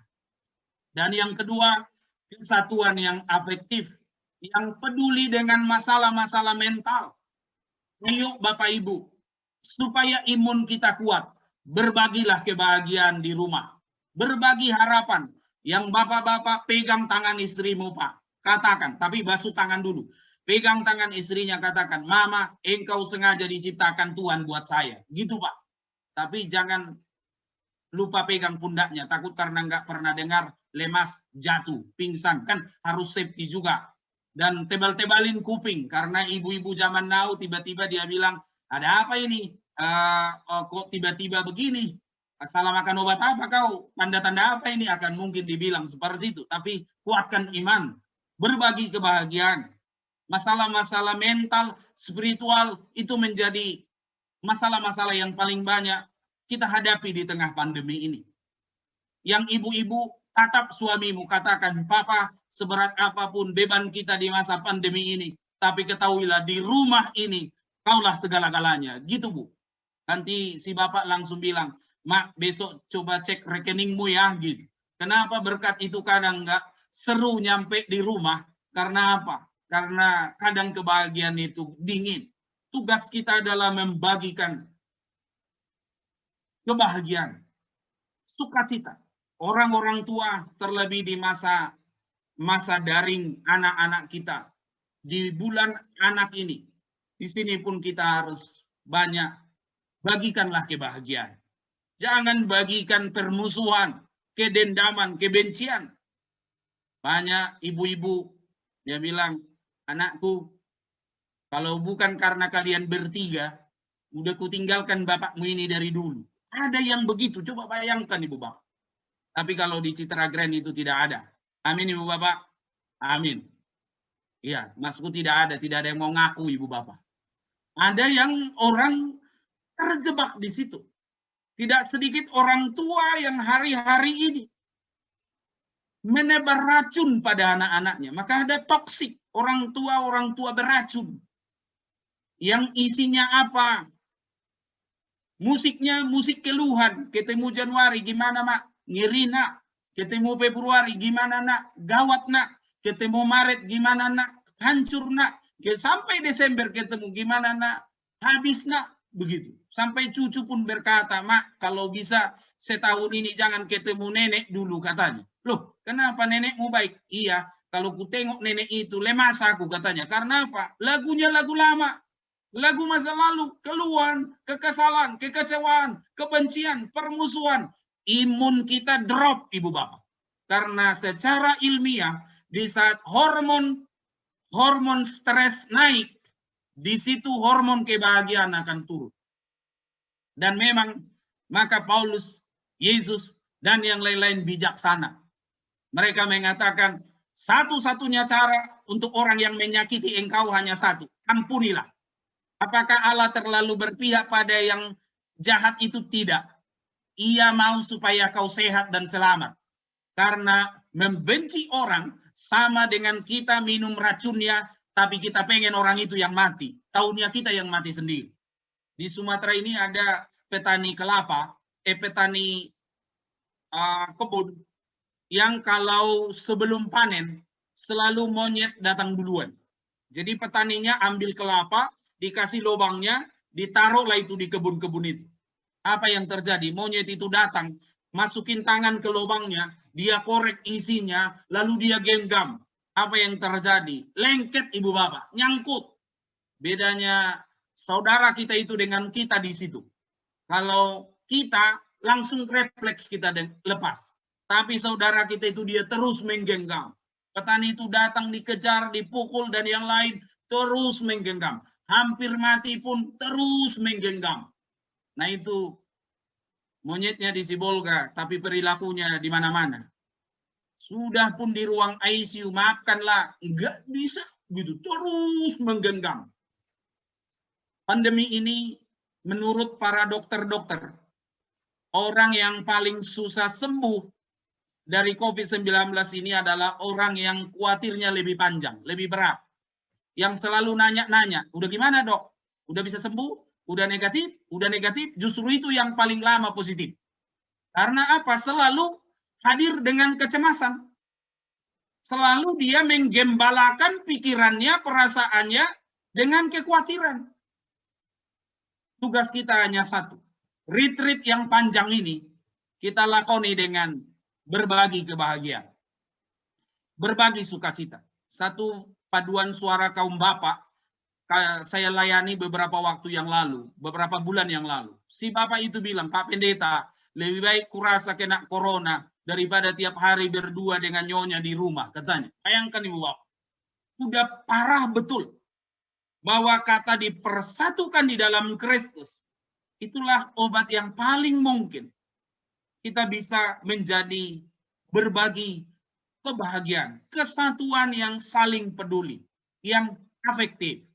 Dan yang kedua, kesatuan yang afektif, yang peduli dengan masalah-masalah mental. Ayo Bapak Ibu, supaya imun kita kuat, berbagilah kebahagiaan di rumah. Berbagi harapan. Yang bapak-bapak pegang tangan istrimu, Pak. Katakan, tapi basuh tangan dulu. Pegang tangan istrinya, katakan, Mama, engkau sengaja diciptakan Tuhan buat saya. Gitu, Pak. Tapi jangan lupa pegang pundaknya. Takut karena nggak pernah dengar, lemas, jatuh, pingsan. Kan harus safety juga. Dan tebal-tebalin kuping. Karena ibu-ibu zaman now tiba-tiba dia bilang, ada apa ini? Kok tiba-tiba begini? Salah makan obat apa kau? Tanda-tanda apa ini? Akan mungkin dibilang seperti itu. Tapi kuatkan iman. Berbagi kebahagiaan. Masalah-masalah mental, spiritual, itu menjadi masalah-masalah yang paling banyak kita hadapi di tengah pandemi ini. Yang ibu-ibu, tatap suamimu, katakan, Papa, seberat apapun beban kita di masa pandemi ini, tapi ketahuilah di rumah ini, kaulah segala-galanya. Gitu, Bu. Nanti si bapak langsung bilang, Mak, besok coba cek rekeningmu ya, gitu. Kenapa berkat itu kadang nggak seru nyampe di rumah? Karena apa? Karena kadang kebahagiaan itu dingin. Tugas kita adalah membagikan kebahagiaan, sukacita. Orang-orang tua terlebih di masa daring anak-anak kita. Di bulan anak ini, di sini pun kita harus banyak bagikanlah kebahagiaan. Jangan bagikan permusuhan, kedendaman, kebencian. Banyak ibu-ibu dia bilang, anakku, kalau bukan karena kalian bertiga, udah kutinggalkan bapakmu ini dari dulu. Ada yang begitu, coba bayangkan Ibu Bapak. Tapi kalau di Citra Grand itu tidak ada. Amin Ibu Bapak. Amin. Iya, maksudku tidak ada yang mau ngaku Ibu Bapak. Ada yang orang terjebak di situ. Tidak sedikit orang tua yang hari-hari ini menebar racun pada anak-anaknya. Maka ada toksik, orang tua beracun. Yang isinya apa? Musiknya musik keluhan. Ketemu Januari, gimana Mak? Ngiri nak. Ketemu Februari, gimana nak? Gawat nak. Ketemu Maret, gimana nak? Hancur nak. Sampai Desember ketemu, gimana nak? Habis nak. Begitu. Sampai cucu pun berkata, Mak, kalau bisa setahun ini jangan ketemu nenek dulu, katanya. Loh, kenapa nenekmu baik? Iya, kalau ku tengok nenek itu, lemas aku, katanya. Karena apa? Lagunya lagu lama. Lagu masa lalu, keluhan, kekesalan, kekecewaan, kebencian, permusuhan. Imun kita drop, Ibu Bapak. Karena secara ilmiah, di saat hormon stres naik, di situ hormon kebahagiaan akan turun. Dan memang, maka Paulus, Yesus, dan yang lain-lain bijaksana. Mereka mengatakan, satu-satunya cara untuk orang yang menyakiti engkau hanya satu, ampunilah. Apakah Allah terlalu berpihak pada yang jahat itu? Tidak. Ia mau supaya kau sehat dan selamat. Karena membenci orang sama dengan kita minum racunnya, tapi kita pengen orang itu yang mati. Taunya kita yang mati sendiri. Di Sumatera ini ada petani kelapa, petani kebun, yang kalau sebelum panen, selalu monyet datang duluan. Jadi petaninya ambil kelapa, dikasih lubangnya, ditaruhlah itu di kebun-kebun itu. Apa yang terjadi? Monyet itu datang, masukin tangan ke lubangnya, dia korek isinya, lalu dia genggam. Apa yang terjadi? Lengket Ibu Bapak, nyangkut. Bedanya saudara kita itu dengan kita di situ. Kalau kita langsung refleks kita lepas. Tapi saudara kita itu dia terus menggenggam. Petani itu datang dikejar, dipukul, dan yang lain terus menggenggam. Hampir mati pun terus menggenggam. Nah itu monyetnya di Sibolga, tapi perilakunya di mana-mana. Sudah pun di ruang ICU, maafkanlah, nggak bisa gitu, terus menggenggam. pandemi ini menurut para dokter-dokter, orang yang paling susah sembuh dari COVID-19 ini adalah orang yang khawatirnya lebih panjang, lebih berat. Yang selalu nanya-nanya, udah gimana dok? Udah bisa sembuh? Udah negatif? Udah negatif? Justru itu yang paling lama positif. Karena apa? Selalu hadir dengan kecemasan. Selalu dia menggembalakan pikirannya, perasaannya dengan kekhawatiran. Tugas kita hanya satu. Retreat yang panjang ini kita lakoni dengan berbagi kebahagiaan. Berbagi sukacita. Satu paduan suara kaum bapak saya layani beberapa waktu yang lalu, beberapa bulan yang lalu. Si bapak itu bilang, Pak Pendeta, lebih baik kurasa kena corona daripada tiap hari berdua dengan nyonya di rumah, katanya. Bayangkan ibu bapak. Sudah parah betul. Bahwa kata dipersatukan di dalam Kristus, itulah obat yang paling mungkin. Kita bisa menjadi berbagi kebahagiaan, kesatuan yang saling peduli, yang afektif,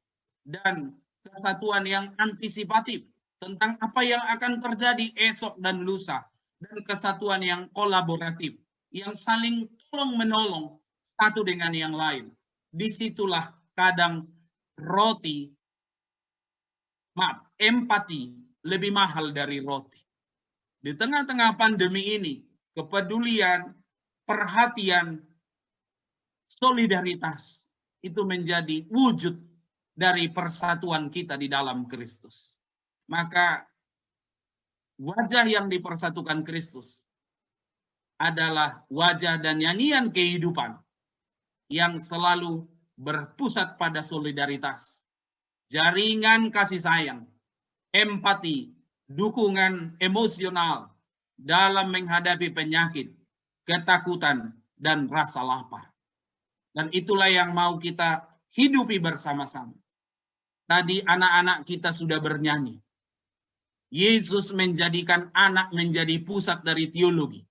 dan kesatuan yang antisipatif tentang apa yang akan terjadi esok dan lusa, dan kesatuan yang kolaboratif, yang saling tolong-menolong satu dengan yang lain. Disitulah kadang empati lebih mahal dari roti. Di tengah-tengah pandemi ini, kepedulian, perhatian, solidaritas itu menjadi wujud dari persatuan kita di dalam Kristus. Maka wajah yang dipersatukan Kristus adalah wajah dan nyanyian kehidupan yang selalu berpusat pada solidaritas, jaringan kasih sayang, empati, dukungan emosional dalam menghadapi penyakit, ketakutan, dan rasa lapar. Dan itulah yang mau kita hidupi bersama-sama. Tadi anak-anak kita sudah bernyanyi. Yesus menjadikan anak menjadi pusat dari teologi.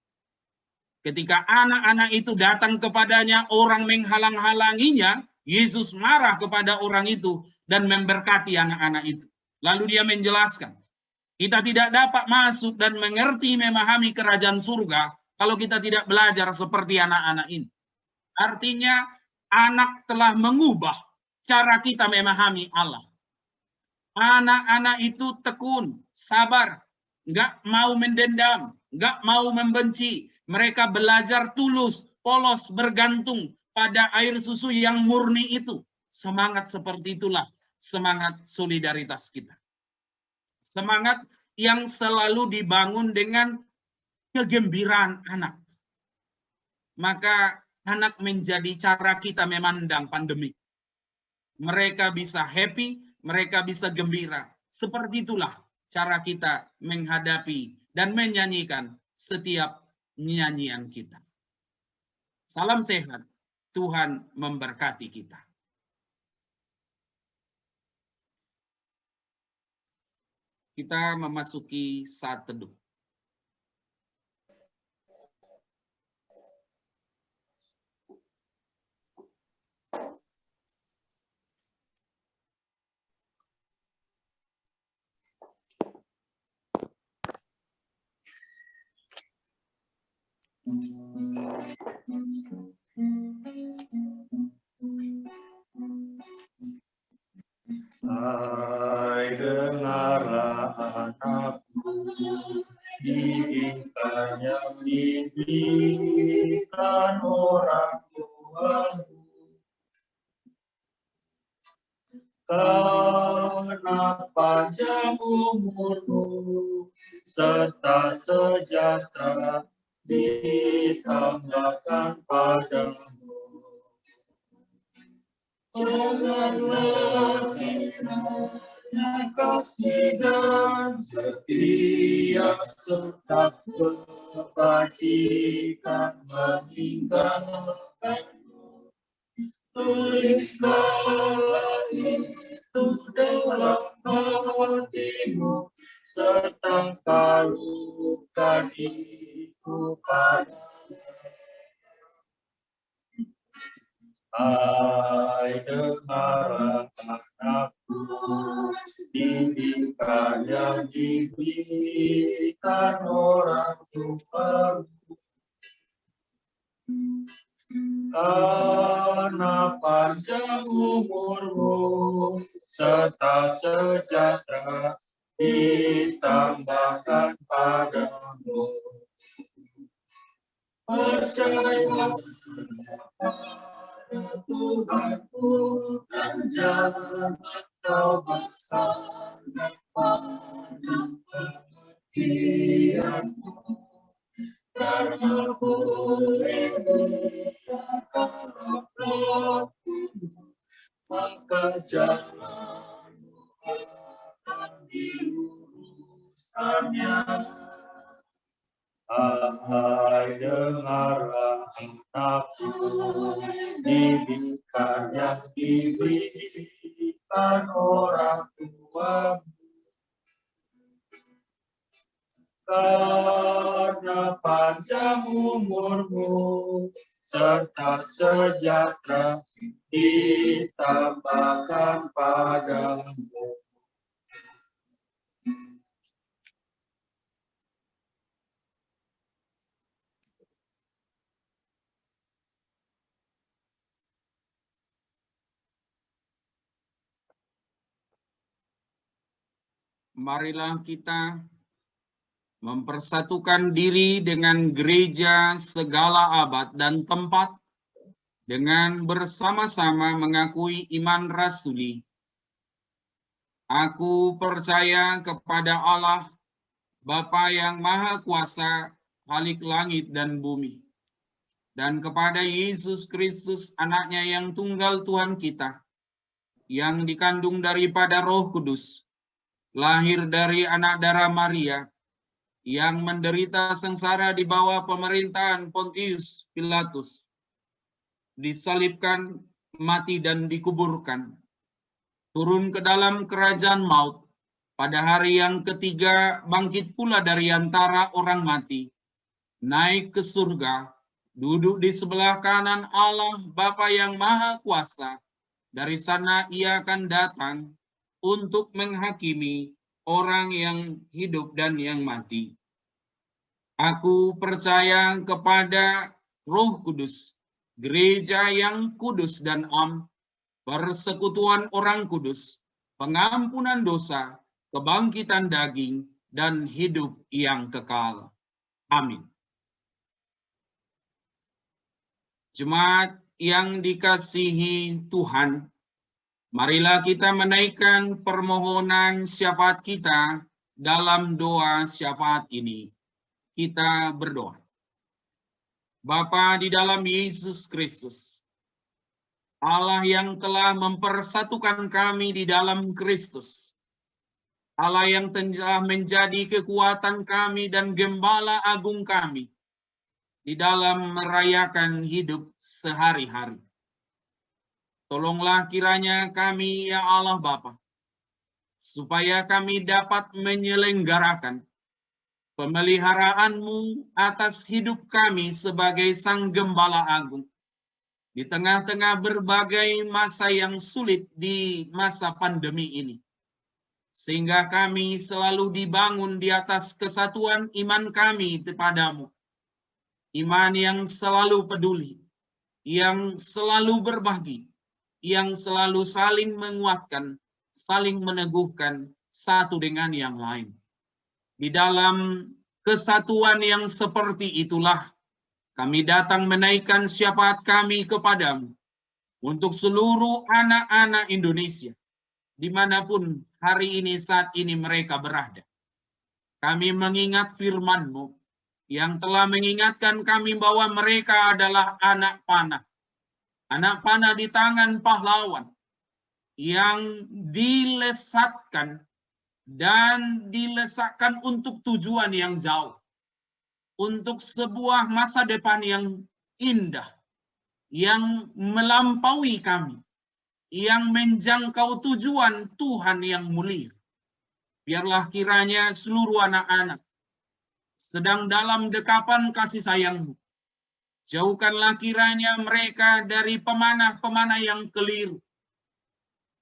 Ketika anak-anak itu datang kepadanya, orang menghalang-halanginya, Yesus marah kepada orang itu dan memberkati anak-anak itu. Lalu dia menjelaskan, kita tidak dapat masuk dan mengerti memahami kerajaan surga kalau kita tidak belajar seperti anak-anak ini. Artinya anak telah mengubah cara kita memahami Allah. Anak-anak itu tekun, sabar, nggak mau mendendam, nggak mau membenci. Mereka belajar tulus, polos, bergantung pada air susu yang murni itu. Semangat seperti itulah semangat solidaritas kita. Semangat yang selalu dibangun dengan kegembiraan anak. Maka anak menjadi cara kita memandang pandemi. Mereka bisa happy, mereka bisa gembira. Seperti itulah cara kita menghadapi dan menyanyikan setiap nyanyian kita. Salam sehat, Tuhan memberkati kita. Kita memasuki saat teduh.
Hai, dengarlah anakku, didikan yang diberikan orang tuamu. Karena panjang umurmu, serta sejahtera ditambahkan padamu. Janganlah kiranya kasih dan setia serta kebajikan meninggalkanmu. Tuliskanlah itu dalam hatimu, serta kalungkan itu pada. Hai, dengarlah anakku, didikan yang diberikan orang tua. Karena panjang umurmu serta sejahtera ditambahkan padamu. Percaya pada Tuhanku dan jangan kau bersandar pada pengertianmu. Karena boleh kalau rohmu, maka jalanmu akan diluruskannya. Hai, dengarlah anakku, didikan yang diberikan orang tuamu. Karena panjang umurmu serta sejahtera ditambahkan padamu.
Marilah kita mempersatukan diri dengan gereja segala abad dan tempat dengan bersama-sama mengakui iman rasuli. Aku percaya kepada Allah, Bapa yang Maha Kuasa, Khalik langit dan bumi, dan kepada Yesus Kristus, anaknya yang tunggal Tuhan kita, yang dikandung daripada Roh Kudus, lahir dari anak darah Maria, yang menderita sengsara di bawah pemerintahan Pontius Pilatus, disalibkan, mati dan dikuburkan, turun ke dalam kerajaan maut, pada hari yang ketiga bangkit pula dari antara orang mati, naik ke surga, duduk di sebelah kanan Allah Bapa yang Maha Kuasa. Dari sana ia akan datang untuk menghakimi orang yang hidup dan yang mati. Aku percaya kepada Roh Kudus, gereja yang kudus dan am, persekutuan orang kudus, pengampunan dosa, kebangkitan daging, dan hidup yang kekal. Amin. Jemaat yang dikasihi Tuhan, marilah kita menaikkan permohonan syafaat kita dalam doa syafaat ini. Kita berdoa. Bapa di dalam Yesus Kristus, Allah yang telah mempersatukan kami di dalam Kristus, Allah yang telah menjadi kekuatan kami dan gembala agung kami di dalam merayakan hidup sehari-hari. Tolonglah kiranya kami, ya Allah Bapa, supaya kami dapat menyelenggarakan pemeliharaan-Mu atas hidup kami sebagai Sang Gembala Agung di tengah-tengah berbagai masa yang sulit di masa pandemi ini. Sehingga kami selalu dibangun di atas kesatuan iman kami kepadamu. Iman yang selalu peduli, yang selalu berbagi, yang selalu saling menguatkan, saling meneguhkan satu dengan yang lain. Di dalam kesatuan yang seperti itulah kami datang menaikkan syafaat kami kepadamu untuk seluruh anak-anak Indonesia, dimanapun hari ini saat ini mereka berada. Kami mengingat firman-Mu yang telah mengingatkan kami bahwa mereka adalah anak panah. Anak panah di tangan pahlawan yang dilesatkan dan dilesakkan untuk tujuan yang jauh. Untuk sebuah masa depan yang indah, yang melampaui kami, yang menjangkau tujuan Tuhan yang mulia. Biarlah kiranya seluruh anak-anak sedang dalam dekapan kasih sayang-Mu. Jauhkanlah kiranya mereka dari pemanah-pemanah yang keliru,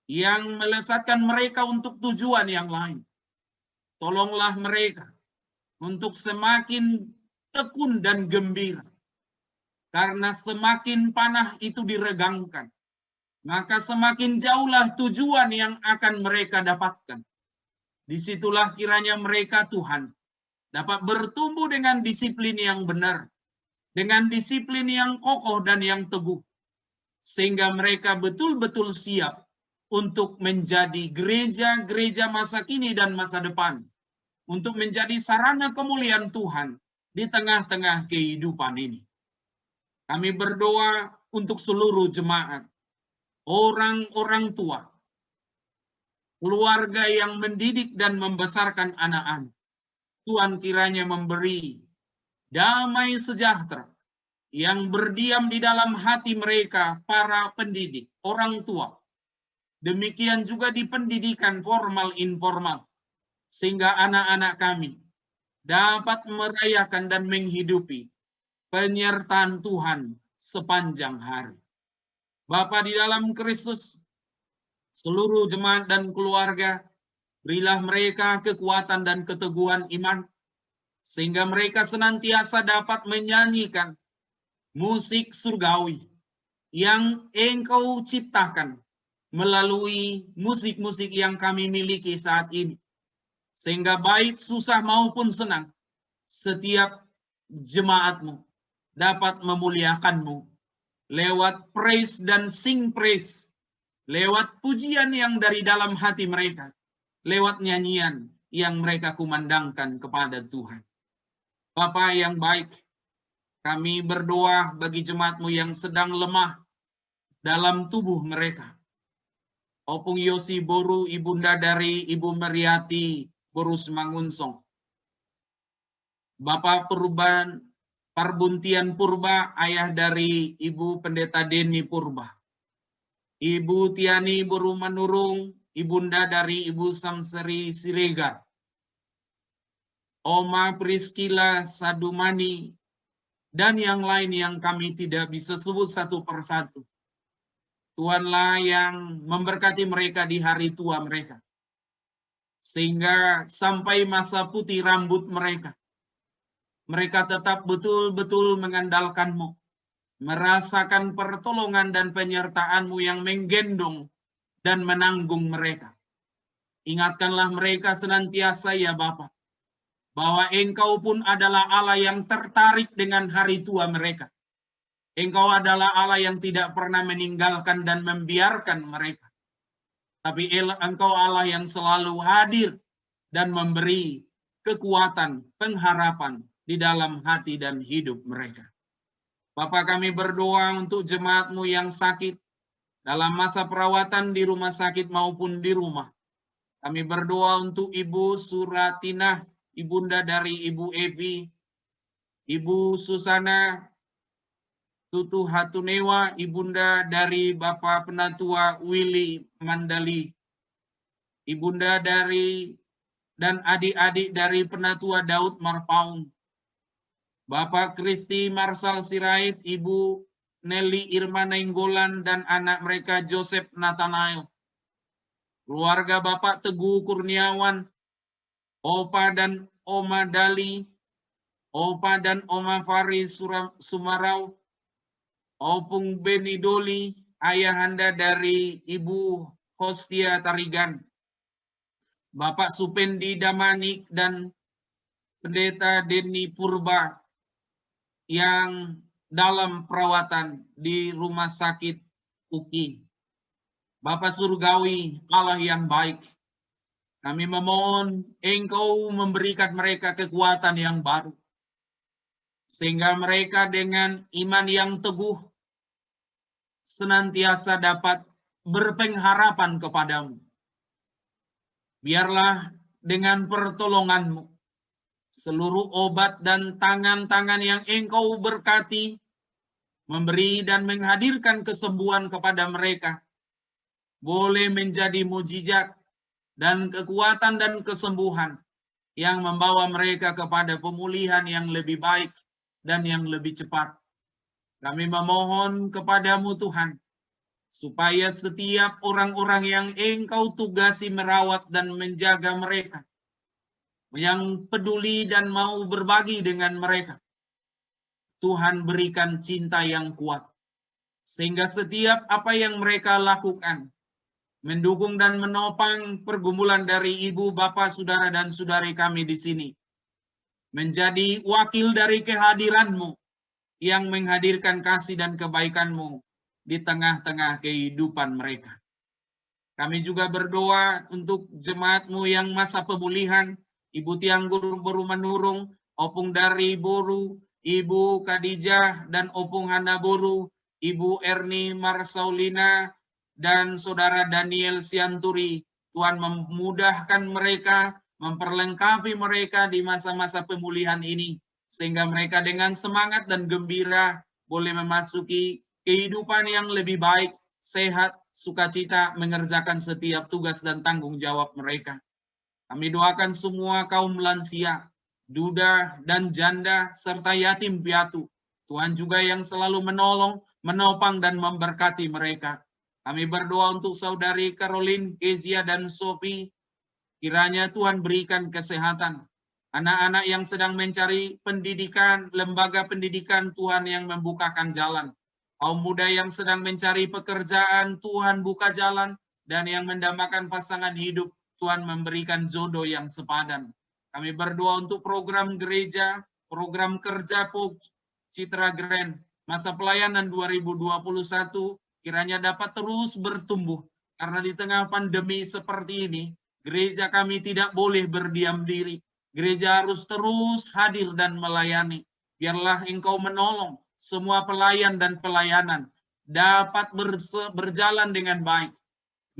yang melesatkan mereka untuk tujuan yang lain. Tolonglah mereka untuk semakin tekun dan gembira. Karena semakin panah itu diregangkan, maka semakin jauhlah tujuan yang akan mereka dapatkan. Disitulah kiranya mereka, Tuhan, dapat bertumbuh dengan disiplin yang benar, dengan disiplin yang kokoh dan yang teguh, sehingga mereka betul-betul siap untuk menjadi gereja-gereja masa kini dan masa depan, untuk menjadi sarana kemuliaan Tuhan di tengah-tengah kehidupan ini. Kami berdoa untuk seluruh jemaat, orang-orang tua, keluarga yang mendidik dan membesarkan anak-anak. Tuhan kiranya memberi damai sejahtera yang berdiam di dalam hati mereka, para pendidik, orang tua. Demikian juga di pendidikan formal informal, sehingga anak-anak kami dapat merayakan dan menghidupi penyertaan Tuhan sepanjang hari. Bapa di dalam Kristus, seluruh jemaat dan keluarga, berilah mereka kekuatan dan keteguhan iman, sehingga mereka senantiasa dapat menyanyikan musik surgawi yang Engkau ciptakan melalui musik-musik yang kami miliki saat ini. Sehingga baik susah maupun senang, setiap jemaat-Mu dapat memuliakan-Mu lewat praise dan sing praise, lewat pujian yang dari dalam hati mereka, lewat nyanyian yang mereka kumandangkan kepada Tuhan. Bapa yang baik, kami berdoa bagi jemaat-Mu yang sedang lemah dalam tubuh mereka. Opung Yosi Boru, ibunda dari Ibu Meriati Boru Semangunsong. Bapak Perubahan Parbuntian Purba, ayah dari Ibu Pendeta Deni Purba. Ibu Tiani Boru Manurung, ibunda dari Ibu Samseri Siregar. Oma Priskila Sadumani, dan yang lain yang kami tidak bisa sebut satu persatu. Tuhanlah yang memberkati mereka di hari tua mereka. Sehingga sampai masa putih rambut mereka, mereka tetap betul-betul mengandalkan-Mu, merasakan pertolongan dan penyertaan-Mu yang menggendong dan menanggung mereka. Ingatkanlah mereka senantiasa ya Bapa, bahwa Engkau pun adalah Allah yang tertarik dengan hari tua mereka. Engkau adalah Allah yang tidak pernah meninggalkan dan membiarkan mereka. Tapi Engkau Allah yang selalu hadir dan memberi kekuatan, pengharapan di dalam hati dan hidup mereka. Bapa, kami berdoa untuk jemaat-Mu yang sakit dalam masa perawatan di rumah sakit maupun di rumah. Kami berdoa untuk Ibu Suratinah, ibunda dari Ibu Evi, Ibu Susana, Tutu Hatunewa, ibunda dari Bapak Penatua Willy Mandali, ibunda dari dan adik-adik dari Penatua Daud Marpaung, Bapak Kristi Marsal Sirait, Ibu Nelly Irma Nainggolan, dan anak mereka Joseph Nathanael. Keluarga Bapak Teguh Kurniawan, Opa dan Oma Dali, Opa dan Oma Fari Sumarau, Opung Beni Doli, ayahanda dari Ibu Hostia Tarigan, Bapak Supendi Damanik, dan Pendeta Deni Purba yang dalam perawatan di rumah sakit UKI. Bapak Surgawi, Allah yang baik, kami memohon Engkau memberikan mereka kekuatan yang baru, sehingga mereka dengan iman yang teguh senantiasa dapat berpengharapan kepadamu. Biarlah dengan pertolongan-Mu, seluruh obat dan tangan-tangan yang Engkau berkati, memberi dan menghadirkan kesembuhan kepada mereka, boleh menjadi mujizat dan kekuatan dan kesembuhan yang membawa mereka kepada pemulihan yang lebih baik dan yang lebih cepat. Kami memohon kepadamu Tuhan, supaya setiap orang-orang yang Engkau tugasi merawat dan menjaga mereka, yang peduli dan mau berbagi dengan mereka, Tuhan berikan cinta yang kuat, sehingga setiap apa yang mereka lakukan, mendukung dan menopang pergumulan dari ibu, bapak, saudara, dan saudari kami di sini, menjadi wakil dari kehadiran-Mu yang menghadirkan kasih dan kebaikan-Mu di tengah-tengah kehidupan mereka. Kami juga berdoa untuk jemaat-Mu yang masa pemulihan, Ibu Tiang Guru Boru Menurung, Opung dari Boru, Ibu Khadijah dan Opung Hana Boru, Ibu Erni Marsaulina, dan Saudara Daniel Sianturi. Tuhan memudahkan mereka, memperlengkapi mereka di masa-masa pemulihan ini, sehingga mereka dengan semangat dan gembira boleh memasuki kehidupan yang lebih baik, sehat, sukacita, mengerjakan setiap tugas dan tanggung jawab mereka. Kami doakan semua kaum lansia, duda dan janda, serta yatim piatu. Tuhan juga yang selalu menolong, menopang, dan memberkati mereka. Kami berdoa untuk saudari Caroline, Kezia, dan Sophie. Kiranya Tuhan berikan kesehatan. Anak-anak yang sedang mencari pendidikan, lembaga pendidikan, Tuhan yang membukakan jalan. Kaum muda yang sedang mencari pekerjaan, Tuhan buka jalan. Dan yang mendambakan pasangan hidup, Tuhan memberikan jodoh yang sepadan. Kami berdoa untuk program gereja, program kerja Citra Grand, masa pelayanan 2021, kiranya dapat terus bertumbuh. Karena di tengah pandemi seperti ini, gereja kami tidak boleh berdiam diri. Gereja harus terus hadir dan melayani. Biarlah Engkau menolong semua pelayan dan pelayanan dapat berjalan dengan baik.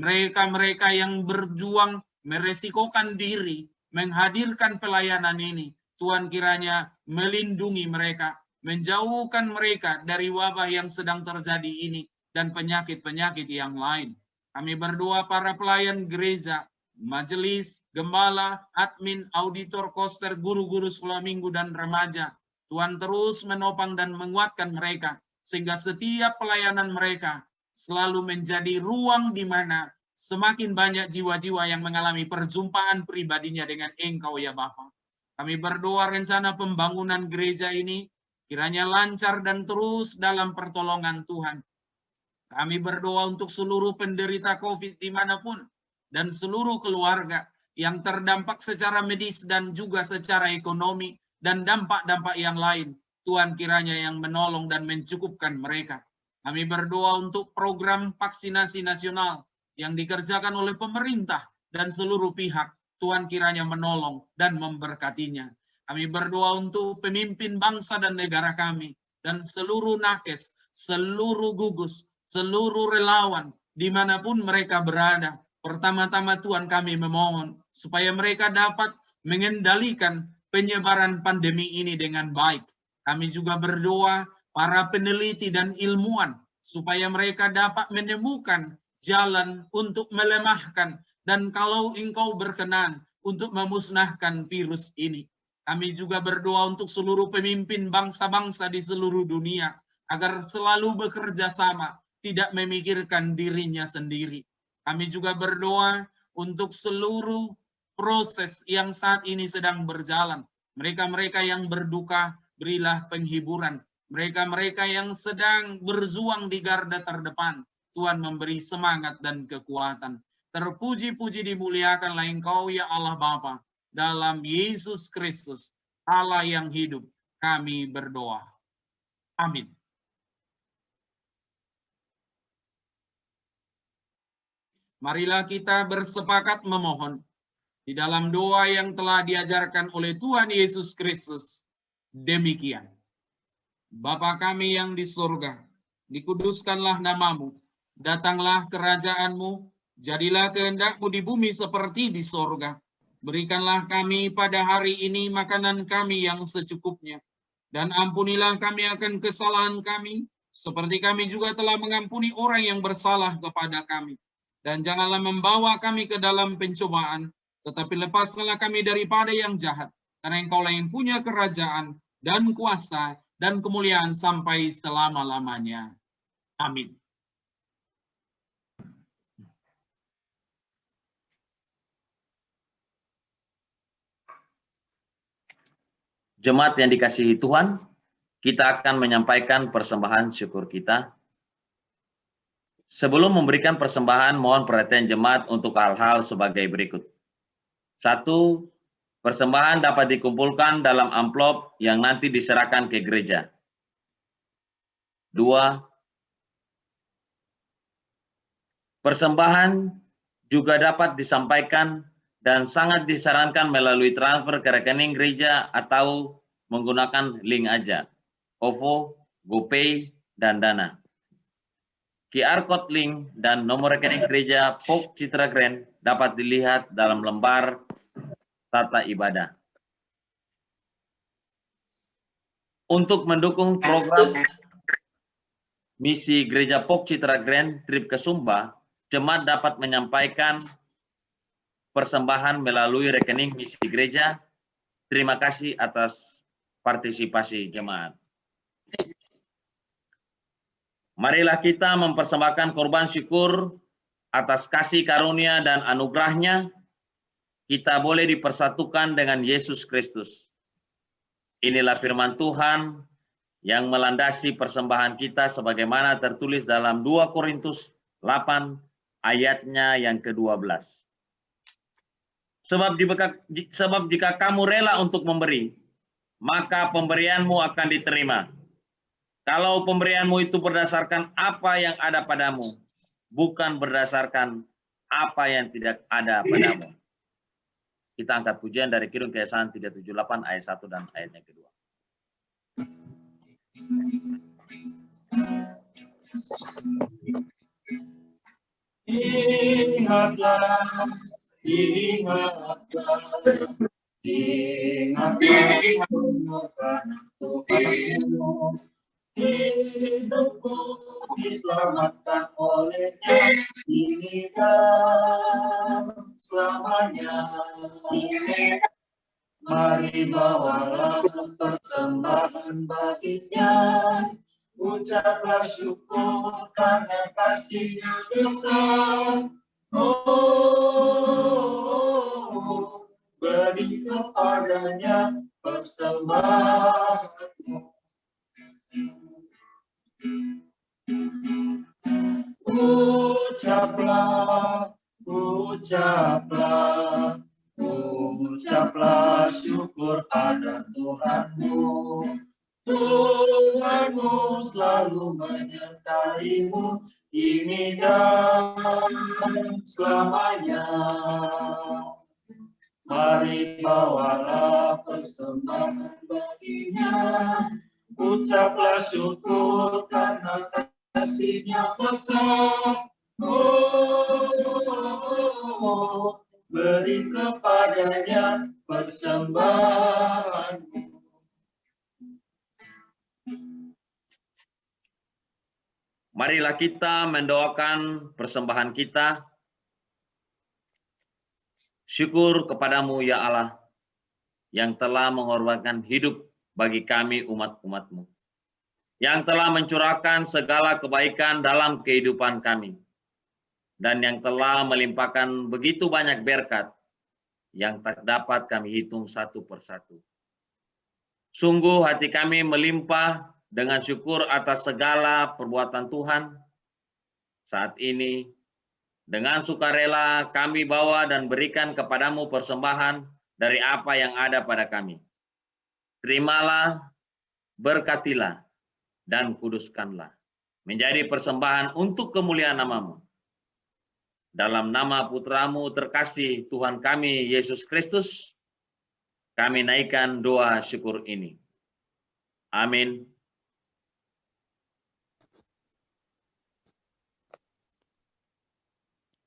Mereka-mereka yang berjuang meresikokan diri, menghadirkan pelayanan ini, Tuhan kiranya melindungi mereka, menjauhkan mereka dari wabah yang sedang terjadi ini dan penyakit-penyakit yang lain. Kami berdoa para pelayan gereja, majelis, gembala, admin, auditor, koster, guru-guru sekolah minggu, dan remaja. Tuhan terus menopang dan menguatkan mereka, sehingga setiap pelayanan mereka selalu menjadi ruang di mana semakin banyak jiwa-jiwa yang mengalami perjumpaan pribadinya dengan Engkau ya Bapa. Kami berdoa rencana pembangunan gereja ini kiranya lancar dan terus dalam pertolongan Tuhan. Kami berdoa untuk seluruh penderita COVID dimanapun dan seluruh keluarga yang terdampak secara medis dan juga secara ekonomi dan dampak-dampak yang lain. Tuhan kiranya yang menolong dan mencukupkan mereka. Kami berdoa untuk program vaksinasi nasional yang dikerjakan oleh pemerintah dan seluruh pihak. Tuhan kiranya menolong dan memberkatinya. Kami berdoa untuk pemimpin bangsa dan negara kami dan seluruh nakes, seluruh gugus, seluruh relawan dimanapun mereka berada. Pertama-tama Tuhan kami memohon supaya mereka dapat mengendalikan penyebaran pandemi ini dengan baik. Kami juga berdoa para peneliti dan ilmuwan supaya mereka dapat menemukan jalan untuk melemahkan dan kalau Engkau berkenan untuk memusnahkan virus ini. Kami juga berdoa untuk seluruh pemimpin bangsa-bangsa di seluruh dunia agar selalu bekerja sama, tidak memikirkan dirinya sendiri. Kami juga berdoa untuk seluruh proses yang saat ini sedang berjalan. Mereka-mereka yang berduka, berilah penghiburan. Mereka-mereka yang sedang berjuang di garda terdepan, Tuhan memberi semangat dan kekuatan. Terpuji-puji dimuliakanlah Engkau ya Allah Bapa. Dalam Yesus Kristus, Allah yang hidup, kami berdoa. Amin. Marilah kita bersepakat memohon di dalam doa yang telah diajarkan oleh Tuhan Yesus Kristus. Demikian. Bapa kami yang di surga, dikuduskanlah namamu, datanglah kerajaan-Mu, jadilah kehendak-Mu di bumi seperti di surga. Berikanlah kami pada hari ini makanan kami yang secukupnya, dan ampunilah kami akan kesalahan kami, seperti kami juga telah mengampuni orang yang bersalah kepada kami. Dan janganlah membawa kami ke dalam pencobaan, tetapi lepaskanlah kami daripada yang jahat, karena Engkaulah yang punya kerajaan dan kuasa dan kemuliaan sampai selama-lamanya. Amin.
Jemaat yang dikasihi Tuhan, kita akan menyampaikan persembahan syukur kita. Sebelum memberikan persembahan, mohon perhatian jemaat untuk hal-hal sebagai berikut. 1. Persembahan dapat dikumpulkan dalam amplop yang nanti diserahkan ke gereja. 2. Persembahan juga dapat disampaikan dan sangat disarankan melalui transfer ke rekening gereja atau menggunakan link aja, OVO, GoPay, dan Dana. QR code link dan nomor rekening gereja POK Citra Grand dapat dilihat dalam lembar tata ibadah. Untuk mendukung program misi Gereja POK Citra Grand trip ke Sumba, jemaat dapat menyampaikan persembahan melalui rekening misi gereja. Terima kasih atas partisipasi jemaat. Marilah kita mempersembahkan korban syukur atas kasih karunia dan anugerahnya. Kita boleh dipersatukan dengan Yesus Kristus. Inilah firman Tuhan yang melandasi persembahan kita sebagaimana tertulis dalam 2 Korintus 8 ayatnya yang ke-12. Sebab jika kamu rela untuk memberi, maka pemberianmu akan diterima. Kalau pemberianmu itu berdasarkan apa yang ada padamu, bukan berdasarkan apa yang tidak ada padamu. Kita angkat pujian dari Kidung Keyasan 378 ayat 1 dan ayatnya kedua.
Ingatlah, ingatlah pengorbanan Tuhanmu. Hidupku diselamatkan olehnya, ini dan selamanya. Mari bawalah persembahan baginya, ucaplah syukur karena kasih-Nya besar. Oh, beri kepadanya persembahanmu. Ucaplah, ucaplah, ucaplah syukur pada Tuhanmu. Tuhanmu selalu menyertai-mu, kini dan selamanya. Mari bawalah persembahan baginya, ucaplah syukur karena kasih-Nya besar. Oh, beri kepadanya persembahan.
Marilah kita mendoakan persembahan kita. Syukur kepadamu ya Allah, yang telah mengorbankan hidup bagi kami umat-umat-Mu, yang telah mencurahkan segala kebaikan dalam kehidupan kami, dan yang telah melimpahkan begitu banyak berkat yang tak dapat kami hitung satu persatu. Sungguh hati kami melimpah dengan syukur atas segala perbuatan Tuhan. Saat ini, dengan sukarela kami bawa dan berikan kepadamu persembahan dari apa yang ada pada kami. Terimalah, berkatilah, dan kuduskanlah, menjadi persembahan untuk kemuliaan nama-Mu. Dalam nama Putramu terkasih Tuhan kami, Yesus Kristus, kami naikkan doa syukur ini. Amin.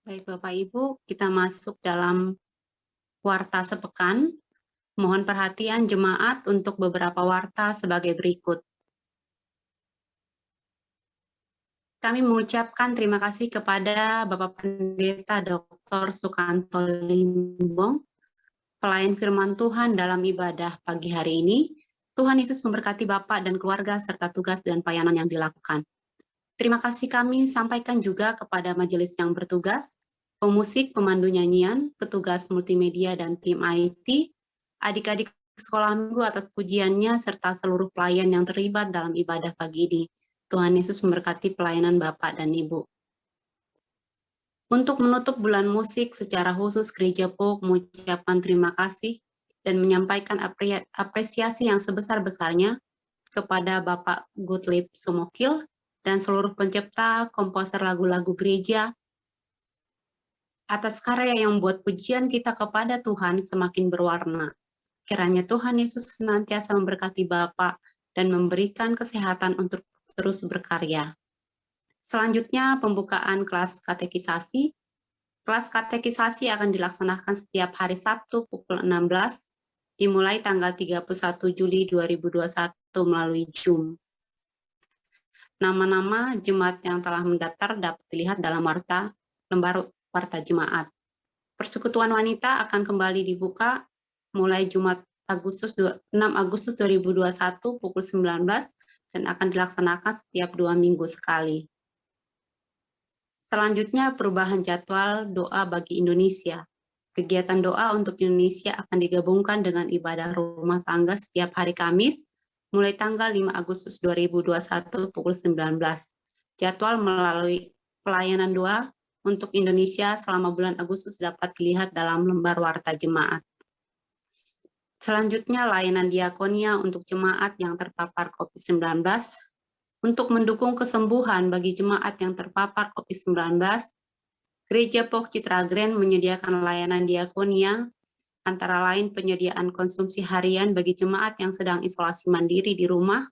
Baik Bapak Ibu, kita masuk dalam warta sepekan. Mohon perhatian jemaat untuk beberapa warta sebagai berikut. Kami mengucapkan terima kasih kepada Bapak Pendeta Dr. Sukanto Limbong, pelayan firman Tuhan dalam ibadah pagi hari ini. Tuhan Yesus memberkati Bapak dan keluarga serta tugas dan pelayanan yang dilakukan. Terima kasih kami sampaikan juga kepada majelis yang bertugas, pemusik, pemandu nyanyian, petugas multimedia dan tim IT, adik-adik Sekolah Minggu atas pujiannya serta seluruh pelayan yang terlibat dalam ibadah pagi ini. Tuhan Yesus memberkati pelayanan Bapak dan Ibu. Untuk menutup bulan musik, secara khusus Gereja POK mengucapkan terima kasih dan menyampaikan apresiasi yang sebesar-besarnya kepada Bapak Gottlieb Sumokil dan seluruh pencipta komposer lagu-lagu gereja atas karya yang membuat pujian kita kepada Tuhan semakin berwarna. Kiranya Tuhan Yesus senantiasa memberkati Bapak dan memberikan kesehatan untuk terus berkarya. Selanjutnya, pembukaan kelas katekisasi. Kelas katekisasi akan dilaksanakan setiap hari Sabtu pukul 16, dimulai tanggal 31 Juli 2021 melalui Zoom. Nama-nama jemaat yang telah mendaftar dapat dilihat dalam lembar warta jemaat. Persekutuan wanita akan kembali dibuka mulai Jumat 6 Agustus 2021 pukul 19 dan akan dilaksanakan setiap 2 minggu sekali. Selanjutnya, perubahan jadwal doa bagi Indonesia. Kegiatan doa untuk Indonesia akan digabungkan dengan ibadah rumah tangga setiap hari Kamis, mulai tanggal 5 Agustus 2021 pukul 19. Jadwal melalui pelayanan doa untuk Indonesia selama bulan Agustus dapat dilihat dalam lembar warta jemaat. Selanjutnya, layanan diakonia untuk jemaat yang terpapar COVID-19. Untuk mendukung kesembuhan bagi jemaat yang terpapar COVID-19, Gereja POK Citra Grand menyediakan layanan diakonia, antara lain penyediaan konsumsi harian bagi jemaat yang sedang isolasi mandiri di rumah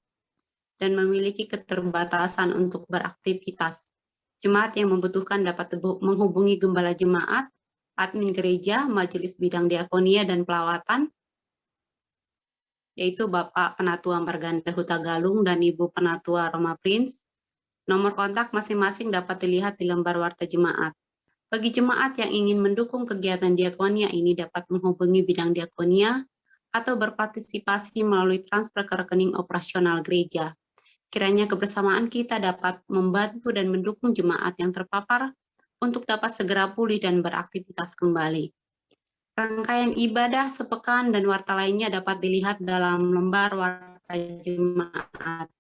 dan memiliki keterbatasan untuk beraktivitas. Jemaat yang membutuhkan dapat menghubungi gembala jemaat, admin gereja, majelis bidang diakonia dan pelawatan, yaitu Bapak Penatua Marganda Huta Galung dan Ibu Penatua Roma Prince. Nomor kontak masing-masing dapat dilihat di lembar warta jemaat. Bagi jemaat yang ingin mendukung kegiatan diakonia ini dapat menghubungi bidang diakonia atau berpartisipasi melalui transfer ke rekening operasional gereja. Kiranya kebersamaan kita dapat membantu dan mendukung jemaat yang terpapar untuk dapat segera pulih dan beraktivitas kembali. Rangkaian ibadah sepekan dan warta lainnya dapat dilihat dalam lembar warta jemaat.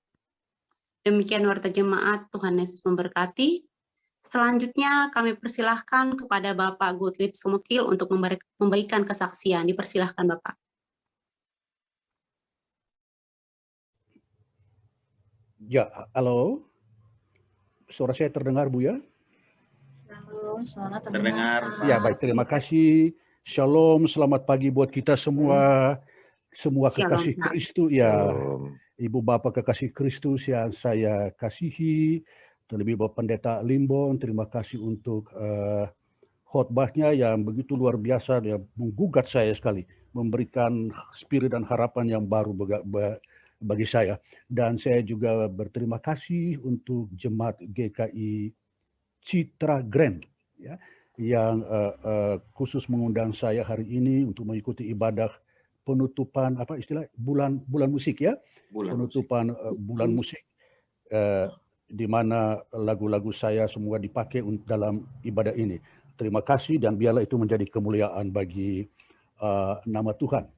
Demikian warta jemaat, Tuhan Yesus memberkati. Selanjutnya kami persilahkan kepada Bapak Gottlieb Sumokil untuk memberikan kesaksian. Dipersilahkan Bapak.
Ya, halo. Suara saya terdengar, Bu ya?
Halo, suara
Terdengar.
Ya, baik. Terima kasih. Shalom, selamat pagi buat kita semua. Semua
Shalom,
kekasih
Pak.
Kristus ya. Ibu Bapak kekasih Kristus yang saya kasihi. Terlebih Bapak Pendeta Limbong, terima kasih untuk khotbahnya yang begitu luar biasa, ya, menggugat saya sekali, memberikan spirit dan harapan yang baru bagi saya. Dan saya juga berterima kasih untuk jemaat GKI Citra Grand, ya, yang khusus mengundang saya hari ini untuk mengikuti ibadah penutupan bulan musik, ya, penutupan bulan musik. Di mana lagu-lagu saya semua dipakai dalam ibadah ini. Terima kasih dan biarlah itu menjadi kemuliaan bagi nama Tuhan.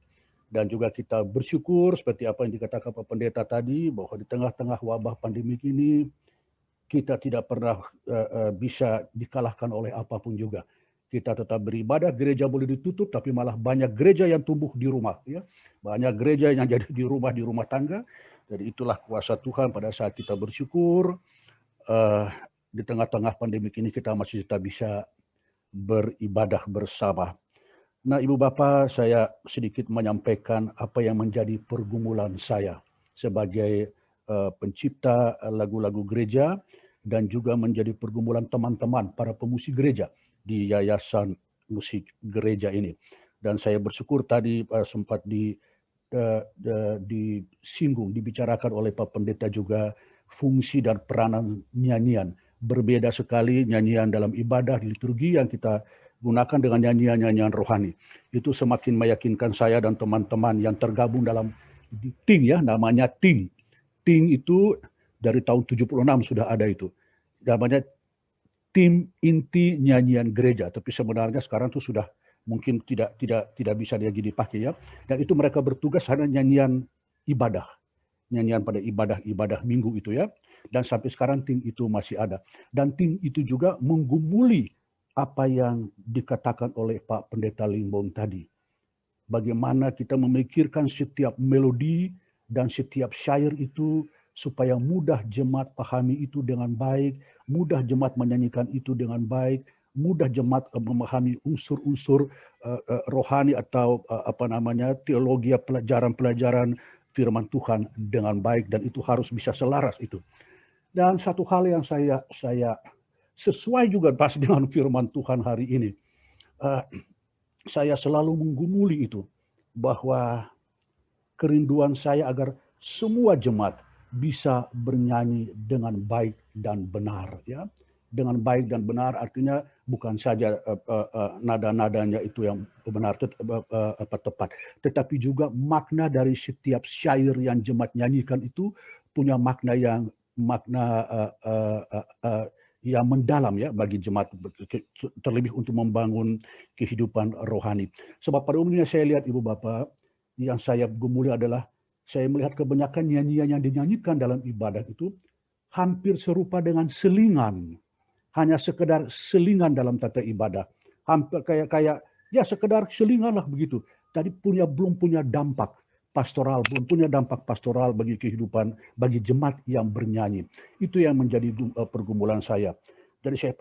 Dan juga kita bersyukur seperti apa yang dikatakan Pak Pendeta tadi, bahwa di tengah-tengah wabah pandemik ini kita tidak pernah bisa dikalahkan oleh apapun juga. Kita tetap beribadah, gereja boleh ditutup, tapi malah banyak gereja yang tumbuh di rumah, ya. Banyak gereja yang jadi di rumah tangga. Jadi itulah kuasa Tuhan pada saat kita bersyukur. Di tengah-tengah pandemi ini kita masih tetap bisa beribadah bersama. Nah, Ibu Bapak, saya sedikit menyampaikan apa yang menjadi pergumulan saya sebagai pencipta lagu-lagu gereja dan juga menjadi pergumulan teman-teman para pemusik gereja di Yayasan Musik Gereja ini. Dan saya bersyukur tadi sempat disinggung, dibicarakan oleh Pak Pendeta juga fungsi dan peranan nyanyian. Berbeda sekali nyanyian dalam ibadah di liturgi yang kita gunakan dengan nyanyian-nyanyian rohani. Itu semakin meyakinkan saya dan teman-teman yang tergabung dalam TING, ya, namanya TING. TING itu dari tahun 76 sudah ada itu. Namanya Tim Inti Nyanyian Gereja, tapi sebenarnya sekarang itu sudah mungkin tidak bisa lagi dipakai ya. Dan itu mereka bertugas hanya nyanyian ibadah, nyanyian pada ibadah minggu itu ya. Dan sampai sekarang tim itu masih ada. Dan tim itu juga menggumuli apa yang dikatakan oleh Pak Pendeta Limbong tadi. Bagaimana kita memikirkan setiap melodi dan setiap syair itu supaya mudah jemaat pahami itu dengan baik, mudah jemaat menyanyikan itu dengan baik, mudah jemaat memahami unsur-unsur rohani atau teologi, pelajaran-pelajaran firman Tuhan dengan baik, dan itu harus bisa selaras itu. Dan satu hal yang saya sesuai juga pas dengan firman Tuhan hari ini, saya selalu menggumuli itu, bahwa kerinduan saya agar semua jemaat bisa bernyanyi dengan baik dan benar ya. Dengan baik dan benar artinya bukan saja nada-nadanya itu yang benar tepat, tetapi juga makna dari setiap syair yang jemaat nyanyikan itu punya makna yang mendalam ya bagi jemaat, terlebih untuk membangun kehidupan rohani. Sebab pada umumnya saya lihat Ibu Bapak, yang saya gumuli adalah saya melihat kebanyakan nyanyian yang dinyanyikan dalam ibadah itu hampir serupa dengan selingan. Hanya sekedar selingan dalam tata ibadah. Hampir kayak ya sekedar selingan lah begitu. Tadi belum punya dampak pastoral, belum punya dampak pastoral bagi kehidupan, bagi jemaat yang bernyanyi. Itu yang menjadi pergumulan saya. Jadi saya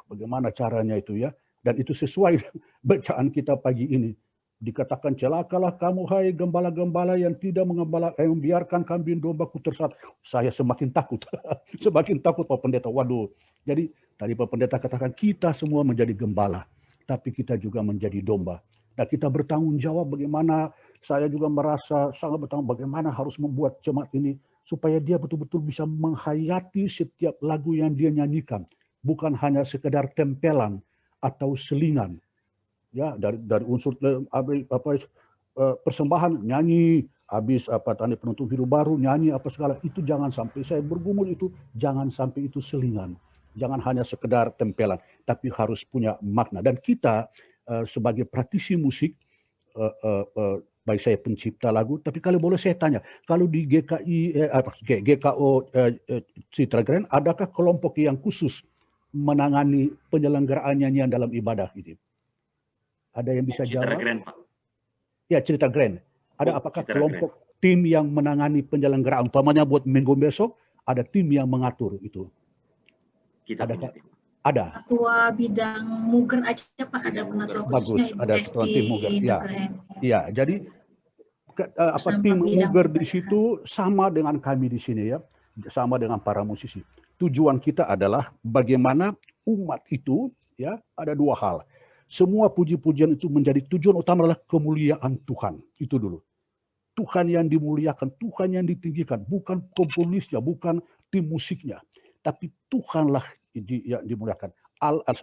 bagaimana caranya itu ya. Dan itu sesuai bacaan kita pagi ini. Dikatakan, celakalah kamu hai gembala-gembala yang tidak membiarkan kambing dombaku tersesat. Saya semakin takut. Semakin takut Pak Pendeta. Waduh. Jadi tadi Pak Pendeta katakan kita semua menjadi gembala. Tapi kita juga menjadi domba. Dan kita bertanggung jawab bagaimana, saya juga merasa sangat bertanggung bagaimana harus membuat jemaat ini supaya dia betul-betul bisa menghayati setiap lagu yang dia nyanyikan. Bukan hanya sekedar tempelan atau selingan. Ya, dari unsur persembahan nyanyi, habis tanda penuntut hidup baru nyanyi apa segala, itu jangan sampai, saya bergumul itu jangan sampai itu selingan, jangan hanya sekedar tempelan, tapi harus punya makna. Dan kita sebagai praktisi musik, baik saya pencipta lagu, tapi kalau boleh saya tanya, kalau di GKO Citra Grand, adakah kelompok yang khusus menangani penyelenggaraan nyanyian dalam ibadah itu? Ada yang bisa jawab?
Grand, Pak.
Ya, Cerita Grand. Ada apakah kelompok tim yang menangani penyelenggaraan? Umpamanya buat minggu besok, ada tim yang mengatur itu.
Kita
ada. Ada.
Ketua bidang Muger aja Pak, ada penatua khususnya.
Bagus, ada ketua tim Muger. Ya, ya. Jadi tim Muger di situ sama dengan kami di sini ya, sama dengan para musisi. Tujuan kita adalah bagaimana umat itu ya, ada dua hal. Semua puji-pujian itu menjadi tujuan utama adalah kemuliaan Tuhan. Itu dulu. Tuhan yang dimuliakan, Tuhan yang ditinggikan. Bukan komponisnya, bukan tim musiknya. Tapi Tuhanlah yang dimuliakan.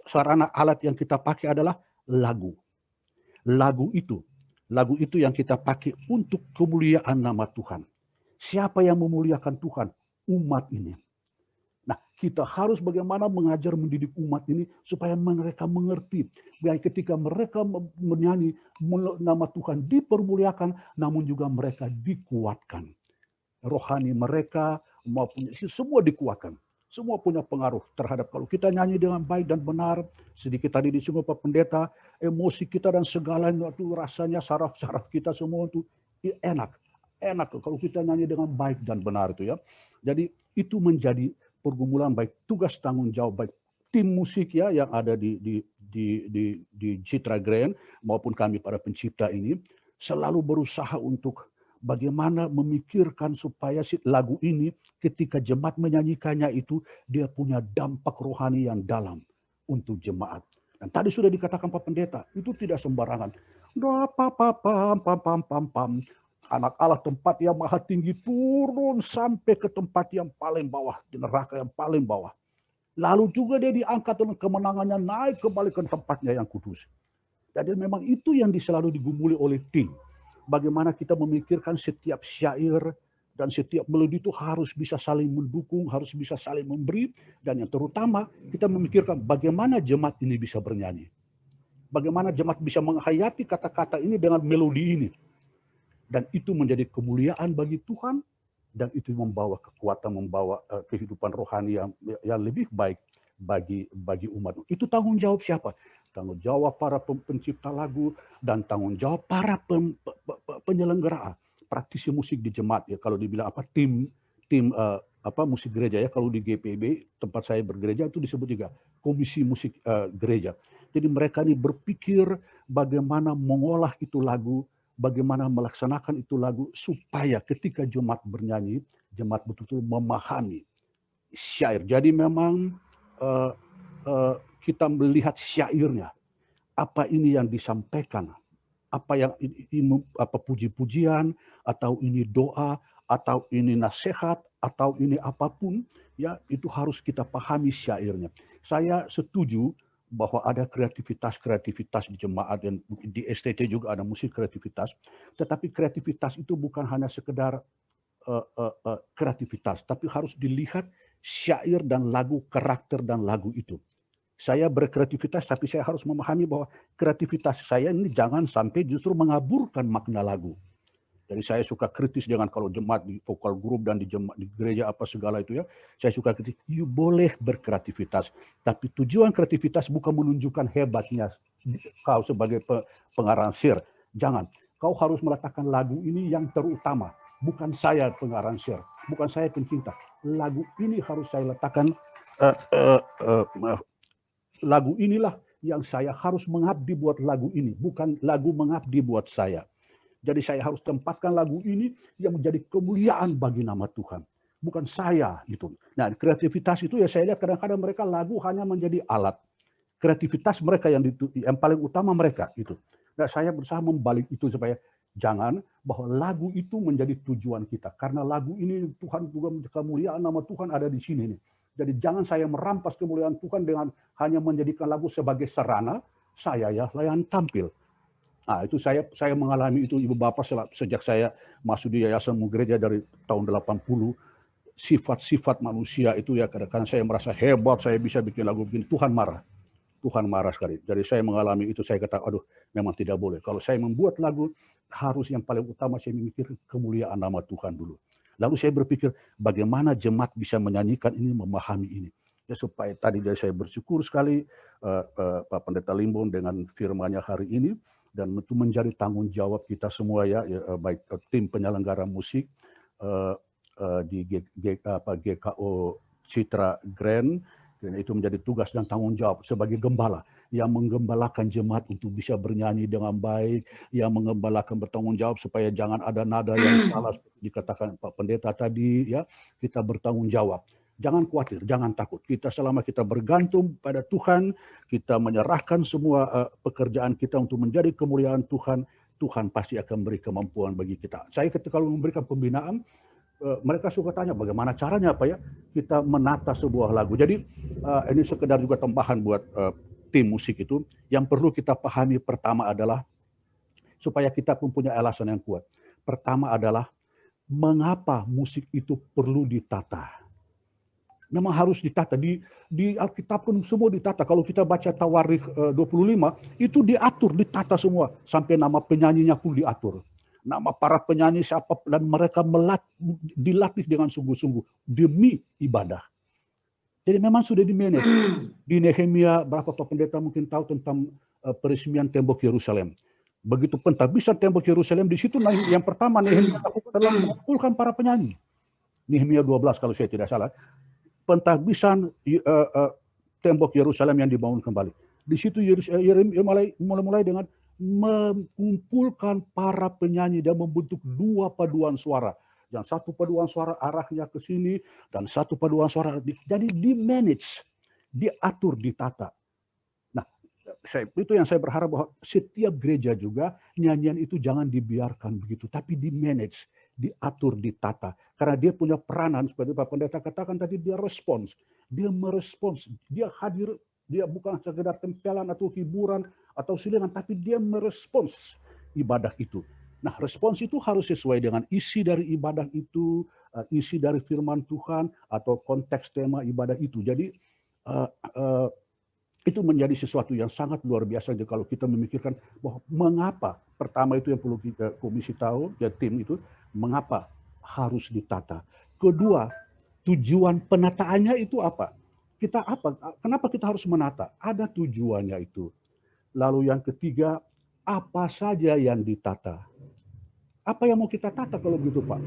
Sarana alat yang kita pakai adalah lagu. Lagu itu yang kita pakai untuk kemuliaan nama Tuhan. Siapa yang memuliakan Tuhan? Umat ini. Nah, kita harus bagaimana mengajar mendidik umat ini supaya mereka mengerti. Baik ketika mereka menyanyi, nama Tuhan dipermuliakan, namun juga mereka dikuatkan. Rohani mereka maupun semua dikuatkan. Semua punya pengaruh terhadap kalau kita nyanyi dengan baik dan benar. Sedikit tadi disinggung Pak Pendeta, emosi kita dan segalanya itu rasanya saraf-saraf kita semua itu enak. Enak kalau kita nyanyi dengan baik dan benar itu ya. Jadi itu menjadi pergumulan baik tugas tanggung jawab baik tim musik ya yang ada di Citra Grand maupun kami para pencipta ini selalu berusaha untuk bagaimana memikirkan supaya lagu ini ketika jemaat menyanyikannya itu dia punya dampak rohani yang dalam untuk jemaat. Dan tadi sudah dikatakan Pak Pendeta, itu tidak sembarangan. Anak Allah tempat yang maha tinggi turun sampai ke tempat yang paling bawah, di neraka yang paling bawah. Lalu juga dia diangkat dengan kemenangannya naik kembali ke tempatnya yang kudus. Jadi memang itu yang selalu digumuli oleh tim. Bagaimana kita memikirkan setiap syair dan setiap melodi itu harus bisa saling mendukung, harus bisa saling memberi. Dan yang terutama kita memikirkan bagaimana jemaat ini bisa bernyanyi. Bagaimana jemaat bisa menghayati kata-kata ini dengan melodi ini. Dan itu menjadi kemuliaan bagi Tuhan, dan itu membawa kekuatan, membawa kehidupan rohani yang lebih baik bagi umat. Itu tanggung jawab siapa? Tanggung jawab para pencipta lagu dan tanggung jawab para penyelenggara, praktisi musik di jemaat. Ya, kalau dibilang apa tim musik gereja, ya, kalau di GPB tempat saya bergereja itu disebut juga komisi musik gereja. Jadi mereka ini berpikir bagaimana mengolah itu lagu, bagaimana melaksanakan itu lagu supaya ketika jemaat bernyanyi, jemaat betul-betul memahami syair. Jadi memang kita melihat syairnya, apa ini yang disampaikan, apa yang ini, apa puji-pujian, atau ini doa, atau ini nasihat, atau ini apapun, ya itu harus kita pahami syairnya. Saya setuju bahwa ada kreativitas di jemaat, dan di STT juga ada musik kreativitas, tetapi kreativitas itu bukan hanya sekedar kreativitas, tapi harus dilihat syair dan lagu, karakter dan lagu itu. Saya berkreativitas, tapi saya harus memahami bahwa kreativitas saya ini jangan sampai justru mengaburkan makna lagu. Jadi saya suka kritis dengan kalau jemaat di vokal grup dan di gereja apa segala itu, ya. Saya suka kritis. You boleh berkreativitas, tapi tujuan kreativitas bukan menunjukkan hebatnya kau sebagai pengaransir. Jangan. Kau harus meletakkan lagu ini yang terutama. Bukan saya pengaransir, bukan saya pencinta. Lagu ini harus saya letakkan. Lagu inilah yang saya harus mengabdi buat lagu ini, bukan lagu mengabdi buat saya. Jadi saya harus tempatkan lagu ini yang menjadi kemuliaan bagi nama Tuhan, bukan saya gitu. Nah, kreativitas itu ya saya lihat kadang-kadang mereka lagu hanya menjadi alat. Kreativitas mereka yang paling utama mereka itu. Nah, saya berusaha membalik itu supaya jangan bahwa lagu itu menjadi tujuan kita, karena lagu ini Tuhan juga kemuliaan nama Tuhan ada di sini nih. Jadi jangan saya merampas kemuliaan Tuhan dengan hanya menjadikan lagu sebagai sarana saya ya layan tampil. Nah, itu saya mengalami itu Ibu Bapak sejak saya masuk di Yayasan Gereja dari tahun 80. Sifat-sifat manusia itu ya kadang-kadang saya merasa hebat, saya bisa bikin lagu begini. Tuhan marah sekali. Jadi saya mengalami itu, saya kata, aduh memang tidak boleh. Kalau saya membuat lagu, harus yang paling utama saya memikir kemuliaan nama Tuhan dulu. Lalu saya berpikir bagaimana jemaat bisa menyanyikan ini, memahami ini. Ya, supaya tadi saya bersyukur sekali Pak Pendeta Limbon dengan firman-Nya hari ini, dan itu menjadi tanggung jawab kita semua ya baik tim penyelenggara musik di GKO Citra Grand, dan itu menjadi tugas dan tanggung jawab sebagai gembala yang menggembalakan jemaat untuk bisa bernyanyi dengan baik, yang menggembalakan bertanggung jawab supaya jangan ada nada yang salah seperti dikatakan Pak Pendeta tadi ya. Kita bertanggung jawab. Jangan khawatir, jangan takut. Kita selama kita bergantung pada Tuhan, kita menyerahkan semua pekerjaan kita untuk menjadi kemuliaan Tuhan, Tuhan pasti akan beri kemampuan bagi kita. Saya ketika memberikan pembinaan, mereka suka tanya bagaimana caranya Pak ya kita menata sebuah lagu. Jadi ini sekedar juga tambahan buat tim musik itu. Yang perlu kita pahami pertama adalah supaya kita pun punya alasan yang kuat. Pertama adalah mengapa musik itu perlu ditata. Memang harus ditata. Di Alkitab pun semua ditata. Kalau kita baca Tawarikh 25, itu diatur, ditata semua. Sampai nama penyanyinya pun diatur. Nama para penyanyi siapa, dan mereka dilatih dengan sungguh-sungguh demi ibadah. Jadi memang sudah di-manage. Di Nehemia, berapa Pak Pendeta mungkin tahu tentang peresmian tembok Yerusalem. Begitu pentabisan tembok Yerusalem, di situ yang pertama Nehemia lakukan adalah mengumpulkan para penyanyi. Nehemia 12 kalau saya tidak salah. Pentabisan tembok Yerusalem yang dibangun kembali. Di situ Yeremia mulai dengan mengumpulkan para penyanyi dan membentuk 2 paduan suara. Yang satu paduan suara arahnya ke sini, dan satu paduan suara. Jadi di-manage, diatur, ditata. Nah, itu yang saya berharap bahwa setiap gereja juga nyanyian itu jangan dibiarkan begitu, tapi di-manage, diatur, ditata. Karena dia punya peranan, seperti Pak Pendeta katakan tadi, dia respons. Dia merespons, dia hadir, dia bukan sekedar tempelan atau hiburan atau silengan, tapi dia merespons ibadah itu. Nah, respons itu harus sesuai dengan isi dari ibadah itu, isi dari firman Tuhan, atau konteks tema ibadah itu. Jadi, Itu menjadi sesuatu yang sangat luar biasa kalau kita memikirkan bahwa mengapa, pertama itu yang perlu kita komisi tahu, ya tim itu, mengapa harus ditata. Kedua, tujuan penataannya itu apa? Kenapa kita harus menata? Ada tujuannya itu. Lalu yang ketiga, apa saja yang ditata? Apa yang mau kita tata kalau begitu, Pak?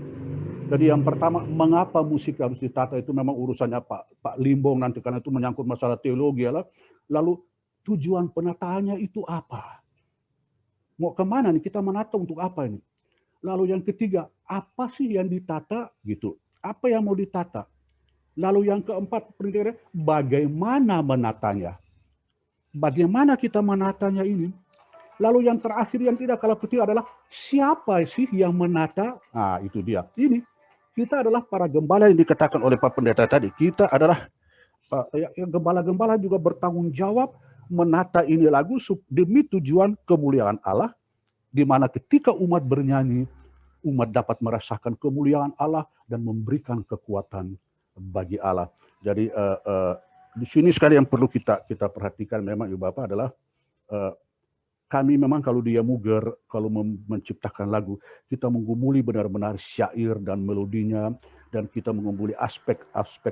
Jadi yang pertama, mengapa musik harus ditata itu memang urusannya Pak Limbong nanti, karena itu menyangkut masalah teologi ya. Lalu tujuan penataannya itu apa? Mau kemana nih? Kita menata untuk apa ini? Lalu yang ketiga, apa sih yang ditata gitu? Apa yang mau ditata? Lalu yang keempat, bagaimana menatanya? Bagaimana kita menatanya ini? Lalu yang terakhir yang tidak kalah penting adalah siapa sih yang menata? Nah, itu dia. Ini kita adalah para gembala yang dikatakan oleh Pak Pendeta tadi. Kita adalah gembala-gembala juga bertanggung jawab menata ini lagu demi tujuan kemuliaan Allah, di mana ketika umat bernyanyi, umat dapat merasakan kemuliaan Allah dan memberikan kekuatan bagi Allah. Jadi di sini sekali yang perlu kita perhatikan memang Ibu Bapak adalah kami memang kalau dia muger, kalau menciptakan lagu, kita menggumuli benar-benar syair dan melodinya, dan kita menggumuli aspek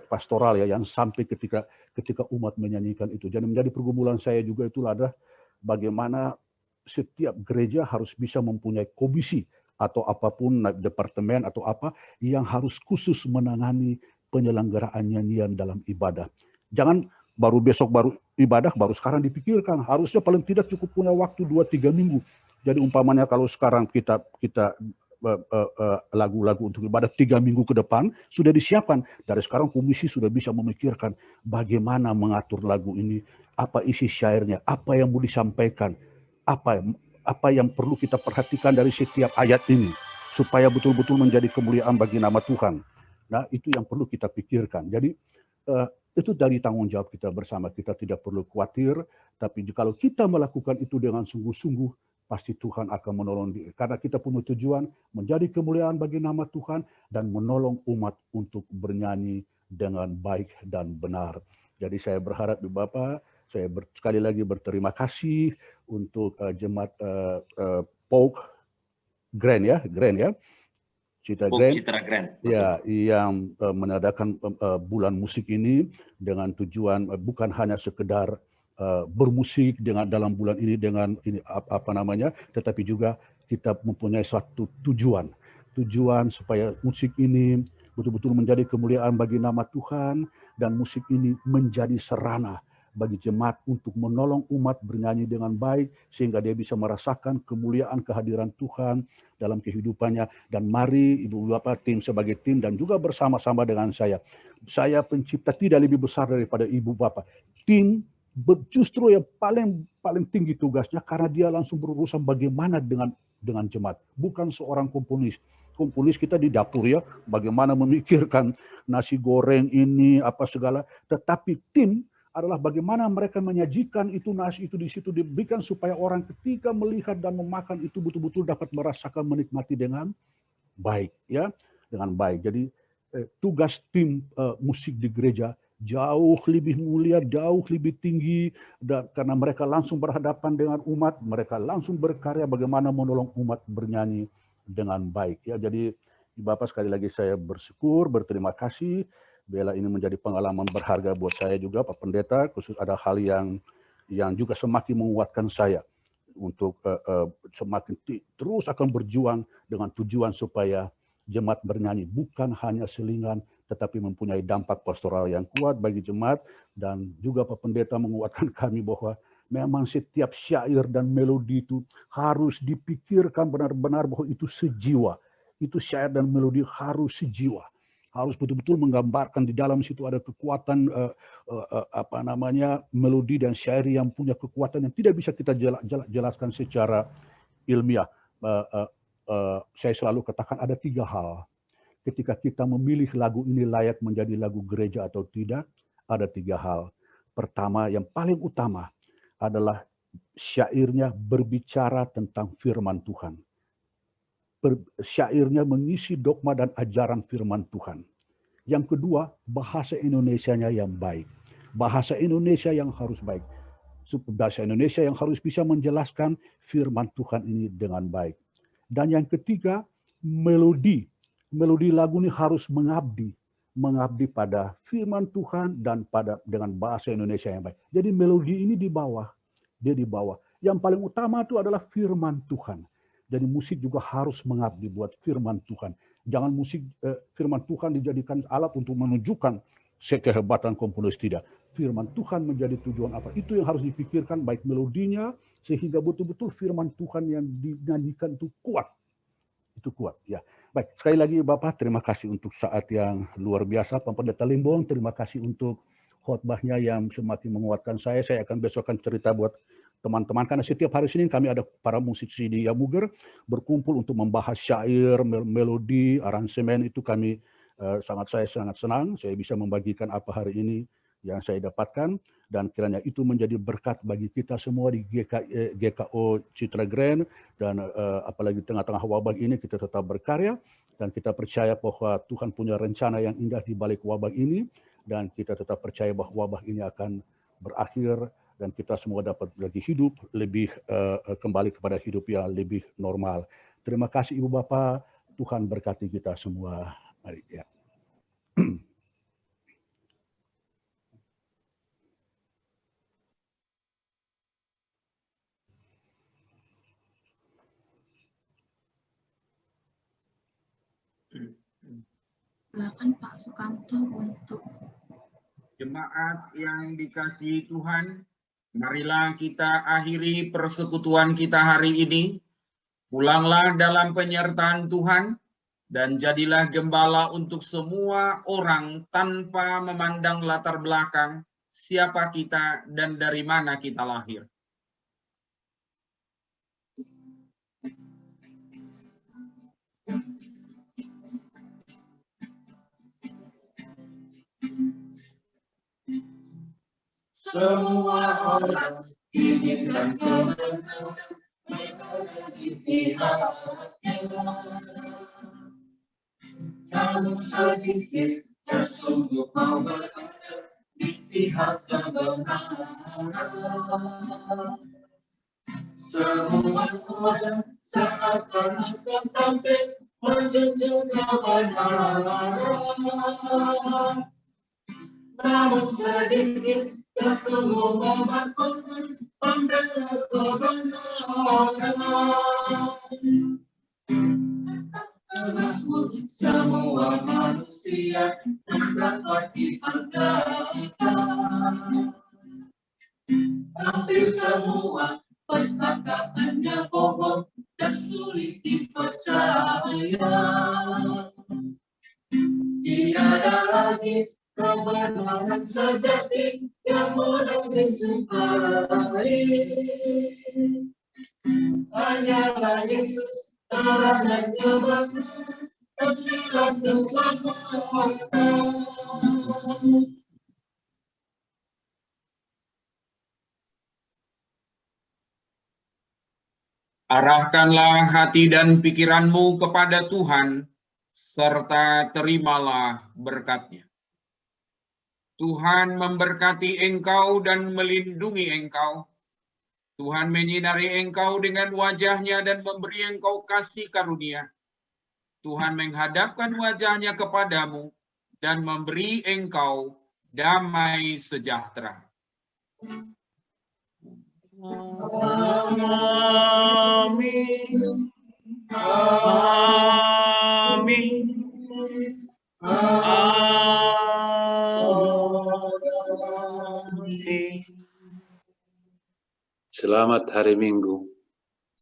pastoral ya, yang sampai ketika umat menyanyikan itu. Jadi menjadi pergumulan saya juga itulah adalah bagaimana setiap gereja harus bisa mempunyai komisi atau apapun, departemen atau apa, yang harus khusus menangani penyelenggaraan nyanyian dalam ibadah. Jangan baru besok baru ibadah, baru sekarang dipikirkan. Harusnya paling tidak cukup punya waktu 2-3 minggu. Jadi umpamanya kalau sekarang kita lagu-lagu untuk ibadah 3 minggu ke depan sudah disiapkan. Dari sekarang komisi sudah bisa memikirkan bagaimana mengatur lagu ini, apa isi syairnya, apa yang mau disampaikan, apa yang perlu kita perhatikan dari setiap ayat ini supaya betul-betul menjadi kemuliaan bagi nama Tuhan. Nah, itu yang perlu kita pikirkan. Jadi itu dari tanggung jawab kita bersama. Kita tidak perlu khawatir, tapi kalau kita melakukan itu dengan sungguh-sungguh, pasti Tuhan akan menolong diri. Karena kita punya tujuan menjadi kemuliaan bagi nama Tuhan dan menolong umat untuk bernyanyi dengan baik dan benar. Jadi saya berharap Ibu Bapak, saya sekali lagi berterima kasih untuk jemaat Pauk Grand ya. Citra Grand ya, yang mengadakan bulan musik ini dengan tujuan bukan hanya sekedar bermusik dalam bulan ini dengan tetapi juga kita mempunyai suatu tujuan supaya musik ini betul-betul menjadi kemuliaan bagi nama Tuhan, dan musik ini menjadi sarana bagi jemaat untuk menolong umat bernyanyi dengan baik sehingga dia bisa merasakan kemuliaan kehadiran Tuhan dalam kehidupannya. Dan mari Ibu Bapak, tim sebagai tim dan juga bersama-sama dengan saya pencipta tidak lebih besar daripada Ibu Bapak. Tim justru yang paling tinggi tugasnya karena dia langsung berurusan bagaimana dengan jemaat, bukan seorang komponis. Komponis kita di dapur ya, bagaimana memikirkan nasi goreng ini apa segala, tetapi tim adalah bagaimana mereka menyajikan itu nasi itu di situ diberikan supaya orang ketika melihat dan memakan itu betul-betul dapat merasakan menikmati dengan baik ya, dengan baik. Jadi tugas tim musik di gereja jauh lebih mulia, jauh lebih tinggi, dan karena mereka langsung berhadapan dengan umat, mereka langsung berkarya bagaimana menolong umat bernyanyi dengan baik ya. Jadi Bapak, sekali lagi saya bersyukur, berterima kasih. Bila ini menjadi pengalaman berharga buat saya juga, Pak Pendeta, khusus ada hal yang juga semakin menguatkan saya untuk semakin terus akan berjuang dengan tujuan supaya jemaat bernyanyi bukan hanya selingan, tetapi mempunyai dampak pastoral yang kuat bagi jemaat. Dan juga Pak Pendeta menguatkan kami bahwa memang setiap syair dan melodi itu harus dipikirkan benar-benar bahwa itu sejiwa. Itu syair dan melodi harus sejiwa. Harus betul-betul menggambarkan di dalam situ ada kekuatan melodi dan syair yang punya kekuatan yang tidak bisa kita jelaskan secara ilmiah. Saya selalu katakan ada 3 hal. Ketika kita memilih lagu ini layak menjadi lagu gereja atau tidak, ada 3 hal. Pertama, yang paling utama adalah syairnya berbicara tentang firman Tuhan. Syairnya mengisi dogma dan ajaran firman Tuhan. Yang kedua, bahasa Indonesianya yang baik. Bahasa Indonesia yang harus baik. bahasa Indonesia yang harus bisa menjelaskan firman Tuhan ini dengan baik. Dan yang ketiga, melodi. Melodi lagu ini harus mengabdi pada firman Tuhan dan dengan bahasa Indonesia yang baik. Jadi melodi ini di bawah, dia di bawah. Yang paling utama itu adalah firman Tuhan. Jadi musik juga harus mengabdi buat firman Tuhan. Jangan musik firman Tuhan dijadikan alat untuk menunjukkan kehebatan komponis, tidak. Firman Tuhan menjadi tujuan apa? Itu yang harus dipikirkan, baik melodinya, sehingga betul-betul firman Tuhan yang dinyanyikan itu kuat. Itu kuat, ya. Baik, sekali lagi Bapak, terima kasih untuk saat yang luar biasa. Pak Pendeta Limbong, terima kasih untuk khotbahnya yang semakin menguatkan saya. Saya akan besok cerita buat teman-teman, karena setiap hari Senin kami ada para musisi di Yamuger berkumpul untuk membahas syair, melodi, aransemen. Itu kami saya sangat senang saya bisa membagikan apa hari ini yang saya dapatkan, dan kiranya itu menjadi berkat bagi kita semua di GKO Citra Grand, dan apalagi tengah-tengah wabah ini kita tetap berkarya, dan kita percaya bahwa Tuhan punya rencana yang indah di balik wabah ini, dan kita tetap percaya bahwa wabah ini akan berakhir, dan kita semua dapat lagi hidup, lebih kembali kepada hidup yang lebih normal. Terima kasih Ibu Bapak, Tuhan berkati kita semua. Mari ya.
Silakan Pak Sukanto untuk
jemaat yang dikasihi Tuhan. Marilah kita akhiri persekutuan kita hari ini. Pulanglah dalam penyertaan Tuhan dan jadilah gembala untuk semua orang tanpa memandang latar belakang siapa kita dan dari mana kita lahir.
Semua orang inginkan kemenangan, berada di pihaknya. Namun sedikit tersungguh mau berada di pihak kebenaran. Semua orang seakan-akan tampil menjunjung kebenaran. Namun sedikit tersungguh mau berkorban membela kebenaran. Mazmur semua manusia terdapat dihargakan. Hampir semua perkataannya bohong dan sulit dipercaya. Tiada lagi kebenaran sejati yang mudah dijumpai. Hanyalah Yesus, terang dan kebenaran, penjalan keselamatan.
Arahkanlah hati dan pikiranmu kepada Tuhan, serta terimalah berkat-Nya. Tuhan memberkati engkau dan melindungi engkau. Tuhan menyinari engkau dengan wajah-Nya dan memberi engkau kasih karunia. Tuhan menghadapkan wajah-Nya kepadamu dan memberi engkau damai sejahtera.
Amin. Amin. Amin.
Selamat hari Minggu.